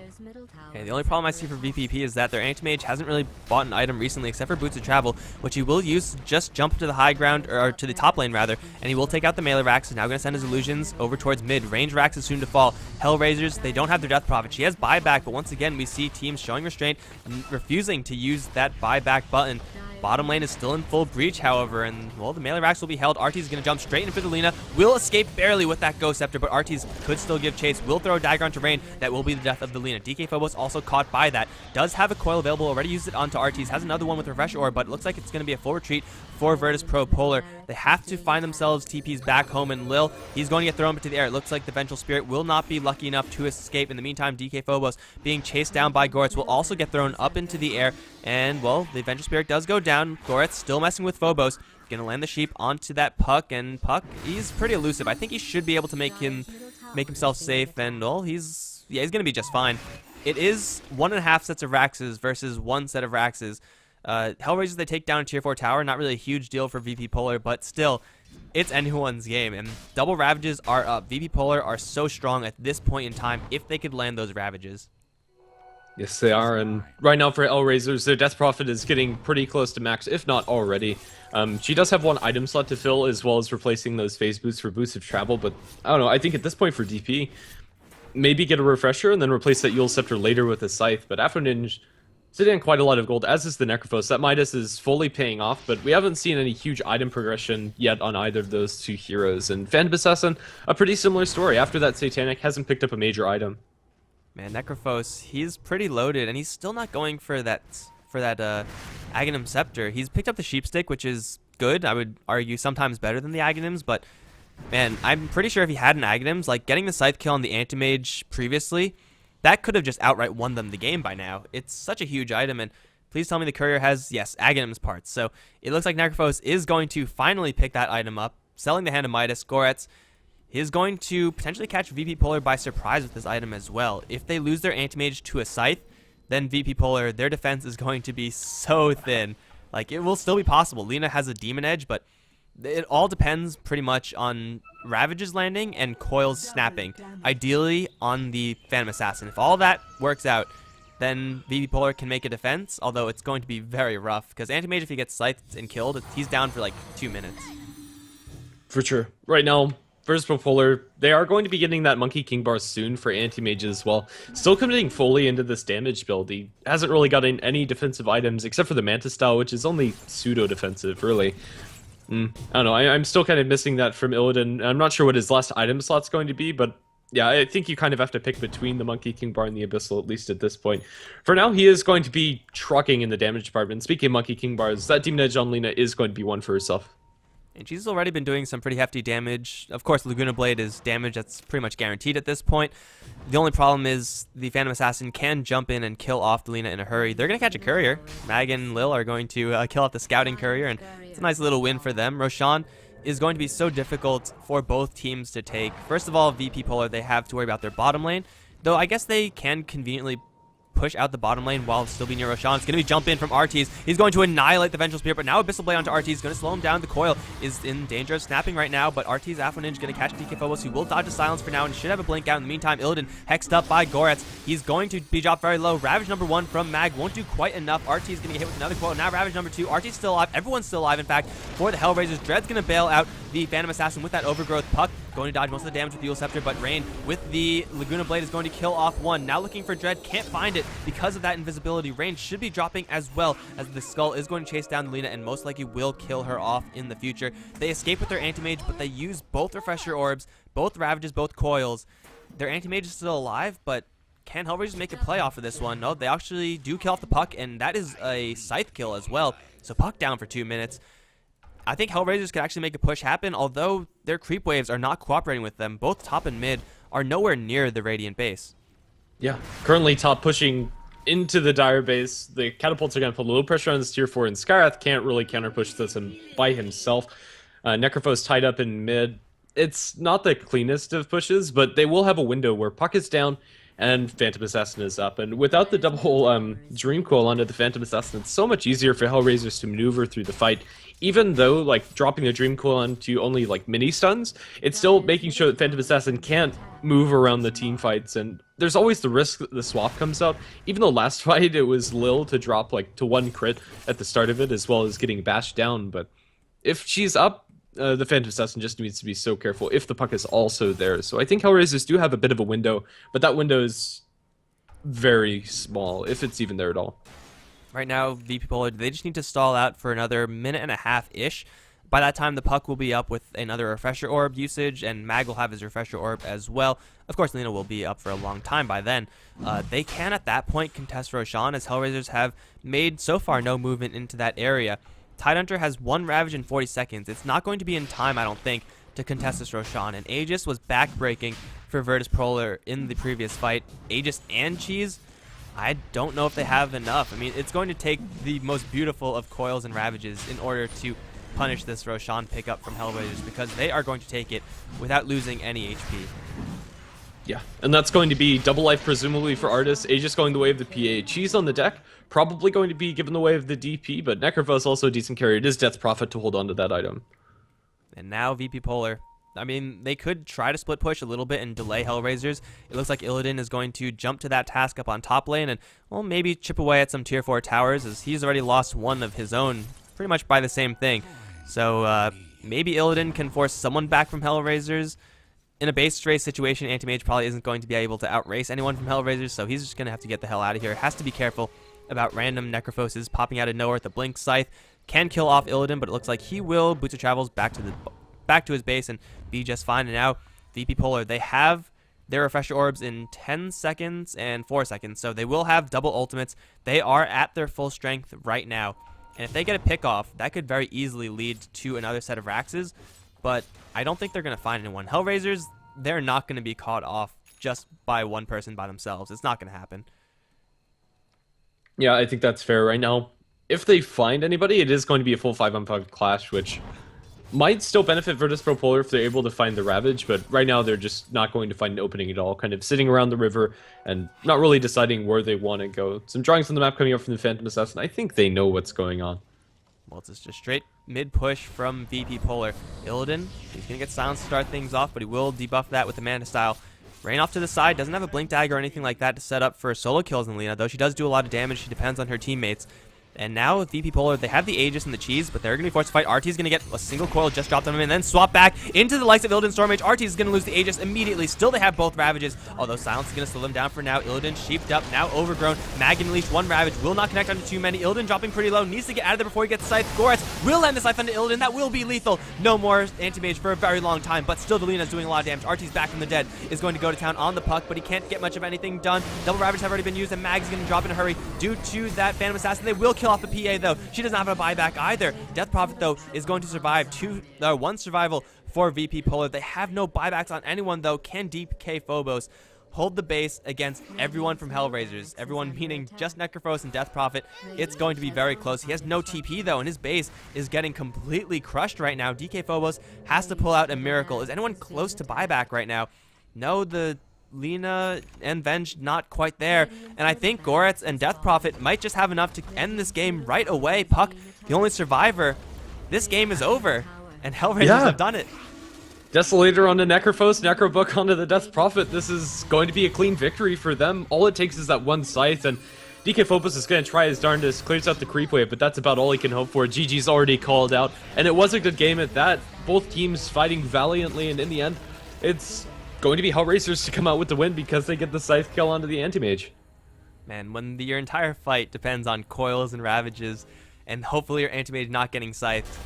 Okay, the only problem I see for VPP is that their Anti-Mage hasn't really bought an item recently except for Boots of Travel, which he will use to just jump to the high ground, or to the top lane rather, and he will take out the melee Rax. He's now going to send his illusions over towards mid. Range Rax is soon to fall. HellRaisers, they don't have their Death Prophet. She has buyback, but once again we see teams showing restraint and refusing to use that buyback button. Bottom lane is still in full breach, however, and, well, the melee Rax will be held. Artie's going to jump straight in for the Lina. Will escape barely with that Ghost Scepter, but Artie's could still give chase. Will throw a dagger onto Rain. That will be the death of the Lina. DK Phobos also caught by that. Does have a coil available. Already used it onto Artie's. Has another one with Refresh Orb, but it looks like it's going to be a full retreat for Virtus Pro Polar. They have to find themselves TPs back home, and Lil, he's going to get thrown into the air. It looks like the Vengeful Spirit will not be lucky enough to escape. In the meantime, DK Phobos being chased down by Goretz will also get thrown up into the air, and, well, the Vengeful Spirit does go down. Goretz still messing with Phobos. Gonna land the sheep onto that Puck, and Puck, he's pretty elusive. I think he should be able to make himself safe, and, well, he's gonna be just fine. It is 1.5 sets of Raxes versus 1 set of Raxes. HellRaisers, they take down a tier 4 tower. Not really a huge deal for VP Polar, but still, it's anyone's game. And double Ravages are up. VP Polar are so strong at this point in time if they could land those Ravages. Yes, they are, and right now for HellRaisers, their Death Prophet is getting pretty close to max, if not already. She does have 1 item slot to fill, as well as replacing those phase boosts for Boots of Travel, but I don't know, I think at this point for DP, maybe get a Refresher and then replace that Eul Scepter later with a Scythe, but after Ninja, sitting on quite a lot of gold, as is the Necrophos. That Midas is fully paying off, but we haven't seen any huge item progression yet on either of those 2 heroes, and Phantom Assassin, a pretty similar story. After that Satanic, hasn't picked up a major item. Man, Necrophos, he's pretty loaded, and he's still not going for that Aghanim Scepter. He's picked up the Sheepstick, which is good. I would argue sometimes better than the Aghanims, but, man, I'm pretty sure if he had an Aghanims, like getting the Scythe kill on the Anti-Mage previously, that could have just outright won them the game by now. It's such a huge item, and please tell me the Courier has, yes, Aghanims parts. So it looks like Necrophos is going to finally pick that item up, selling the Hand of Midas. Goretz is going to potentially catch VP Polar by surprise with this item as well. If they lose their Anti-Mage to a Scythe, then VP Polar, their defense is going to be so thin. Like, it will still be possible. Lina has a Demon Edge, but it all depends pretty much on Ravages landing and coils snapping. Ideally on the Phantom Assassin. If all that works out, then VP Polar can make a defense, although it's going to be very rough, because Anti-Mage, if he gets scythed and killed, he's down for like 2 minutes. For sure. Right now, Virtus Pro Polar, they are going to be getting that Monkey King bar soon for Anti-Mage as well. Still committing fully into this damage build. He hasn't really gotten any defensive items except for the Manta style, which is only pseudo-defensive, really. I don't know, I'm still kind of missing that from Illidan. I'm not sure what his last item slot's going to be, but yeah, I think you kind of have to pick between the Monkey King bar and the Abyssal, at least at this point. For now, he is going to be trucking in the damage department. Speaking of Monkey King bars, that Demon Edge on Lina is going to be one for herself. And she's already been doing some pretty hefty damage. Of course, Laguna Blade is damage that's pretty much guaranteed at this point. The only problem is the Phantom Assassin can jump in and kill off the Lina in a hurry. They're going to catch a Courier. Mag and Lil are going to kill off the Scouting Courier, and it's a nice little win for them. Roshan is going to be so difficult for both teams to take. First of all, VP Polar, they have to worry about their bottom lane, though I guess they can conveniently push out the bottom lane while still being near Roshan. It's going to be jump in from Arteez. He's going to annihilate the Vengeful Spirit, but now Abyssal Blade onto Arteez is going to slow him down. The coil is in danger of snapping right now, but Arteez Afro Ninja is going to catch DK Phobos, who will dodge the silence for now and should have a blink out. In the meantime, Illidan hexed up by Goretz. He's going to be dropped very low. Ravage number 1 from Mag won't do quite enough. Arteez is going to get hit with another coil. Now Ravage number 2. Arteez still alive. Everyone's still alive, in fact, for the HellRaisers. Dread's going to bail out the Phantom Assassin with that Overgrowth Puck. Going to dodge most of the damage with the Eul Scepter, but Rain with the Laguna Blade is going to kill off one. Now looking for Dread, can't find it because of that invisibility. Rain should be dropping as well, as the Skull is going to chase down Lina and most likely will kill her off in the future. They escape with their Anti-Mage, but they use both Refresher Orbs, both Ravages, both Coils. Their Anti-Mage is still alive, but can HellRaisers make a play off of this one? No, they actually do kill off the Puck, and that is a Scythe kill as well. So Puck down for 2 minutes. I think HellRaisers could actually make a push happen, although their creep waves are not cooperating with them. Both top and mid are nowhere near the Radiant base. Yeah, currently top pushing into the Dire base. The catapults are going to put a little pressure on this tier 4, and Skyrath can't really counter push this by himself. Necrophos tied up in mid. It's not the cleanest of pushes, but they will have a window where Puck is down and Phantom Assassin is up. And without the double Dream Coil onto the Phantom Assassin, it's so much easier for HellRaisers to maneuver through the fight. Even though, like, dropping the Dream Coil onto only, like, mini stuns, it's still making sure that Phantom Assassin can't move around the team fights. And there's always the risk that the swap comes out. Even though last fight it was Lil to drop, like, to 1 crit at the start of it, as well as getting bashed down. But if she's up, the Phantom Assassin just needs to be so careful if the Puck is also there. So I think HellRaisers do have a bit of a window, but that window is very small, if it's even there at all. Right now, VP Polar, they just need to stall out for another minute and a half-ish. By that time, the Puck will be up with another Refresher Orb usage, and Mag will have his Refresher Orb as well. Of course, Lina will be up for a long time by then. They can, at that point, contest Roshan, as HellRaisers have made, so far, no movement into that area. Tidehunter has 1 Ravage in 40 seconds. It's not going to be in time, I don't think, to contest this Roshan. And Aegis was backbreaking for Virtus Polar in the previous fight. Aegis and Cheese, I don't know if they have enough. I mean, it's going to take the most beautiful of Coils and Ravages in order to punish this Roshan pickup from HellRaisers, because they are going to take it without losing any HP. Yeah, and that's going to be double life presumably for Artis. Aegis going the way of the PA. Cheese on the deck, probably going to be given the way of the DP, but Necrophos also a decent carry. It is Death's Prophet to hold on to that item. And now VP Polar. I mean, they could try to split push a little bit and delay HellRaisers. It looks like Illidan is going to jump to that task up on top lane and, well, maybe chip away at some tier 4 towers, as he's already lost one of his own pretty much by the same thing. So maybe Illidan can force someone back from HellRaisers. In a base race situation, Anti-Mage probably isn't going to be able to outrace anyone from HellRaisers, so he's just going to have to get the hell out of here. Has to be careful about random Necrophoses popping out of nowhere with the Blink Scythe. Can kill off Illidan, but it looks like he will Boots of Travels back to his base and be just fine. And now VP Polar, they have their Refresher Orbs in 10 seconds and 4 seconds, so they will have double ultimates. They are at their full strength right now, and if they get a pick off, that could very easily lead to another set of Raxes, but I don't think they're going to find anyone. HellRaisers, they're not going to be caught off just by one person by themselves. It's not going to happen. Yeah, I think that's fair right now. If they find anybody, it is going to be a full 5-on-5 clash, which might still benefit Virtus Pro Polar if they're able to find the Ravage, but right now they're just not going to find an opening at all, kind of sitting around the river and not really deciding where they want to go. Some drawings on the map coming up from the Phantom Assassin. I think they know what's going on. Well, it's just a straight mid-push from VP Polar. Illidan, he's going to get silence to start things off, but he will debuff that with the Mana Style. Rain off to the side, doesn't have a Blink Dagger or anything like that to set up for solo kills in Lina, though she does do a lot of damage. She depends on her teammates. And now with VP Polar, they have the Aegis and the Cheese, but they're going to be forced to fight. RT is going to get a single coil just dropped on him and then swap back into the likes of Illidan Stormage. RT is going to lose the Aegis immediately. Still, they have both Ravages, although Silence is going to slow them down for now. Illidan sheeped up, now overgrown. Mag and Leash, 1 Ravage, will not connect onto too many. Illidan dropping pretty low, needs to get out of there before he gets Scythe. Goretz will land the Scythe onto Illidan. That will be lethal. No more Anti-Mage for a very long time, but still Delina's doing a lot of damage. RT's back from the dead, is going to go to town on the Puck, but he can't get much of anything done. Double Ravage have already been used, and Mag's going to drop in a hurry due to that Phantom Assassin. They will kill off the PA, though. She does not have a buyback either. Death Prophet, though, is going to survive. 1 survival for VP Polar. They have no buybacks on anyone, though. Can DK Phobos. hold the base against everyone from HellRaisers. Everyone meaning just Necrophos and Death Prophet. It's going to be very close. He has no TP though, and his base is getting completely crushed right now. DK Phobos has to pull out a miracle. Is anyone close to buyback right now? No, the Lina and Venge not quite there. And I think Goretz and Death Prophet might just have enough to end this game right away. Puck, the only survivor. This game is over, and HellRaisers have done it. Desolator onto Necrophos, Necrobook onto the Death Prophet. This is going to be a clean victory for them. All it takes is that one scythe, and DK Phobos is going to try his darndest, clears out the creep wave, but that's about all he can hope for. GG's already called out, and it was a good game at that. Both teams fighting valiantly, and in the end, it's going to be HellRaisers to come out with the win because they get the scythe kill onto the Anti-Mage. Man, when your entire fight depends on coils and ravages, and hopefully your Anti-Mage not getting scythed.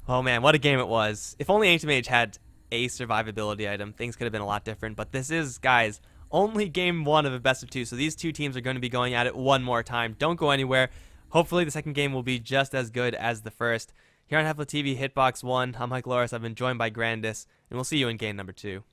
Oh man, what a game it was. If only Anti-Mage had a survivability item, things could have been a lot different. But this is, guys, only game 1 of a best of 2. So these two teams are going to be going at it one more time. Don't go anywhere. Hopefully the second game will be just as good as the first. Here on HeflaTV Hitbox 1, I'm Mike Loris. I've been joined by Grandis, and we'll see you in game number 2.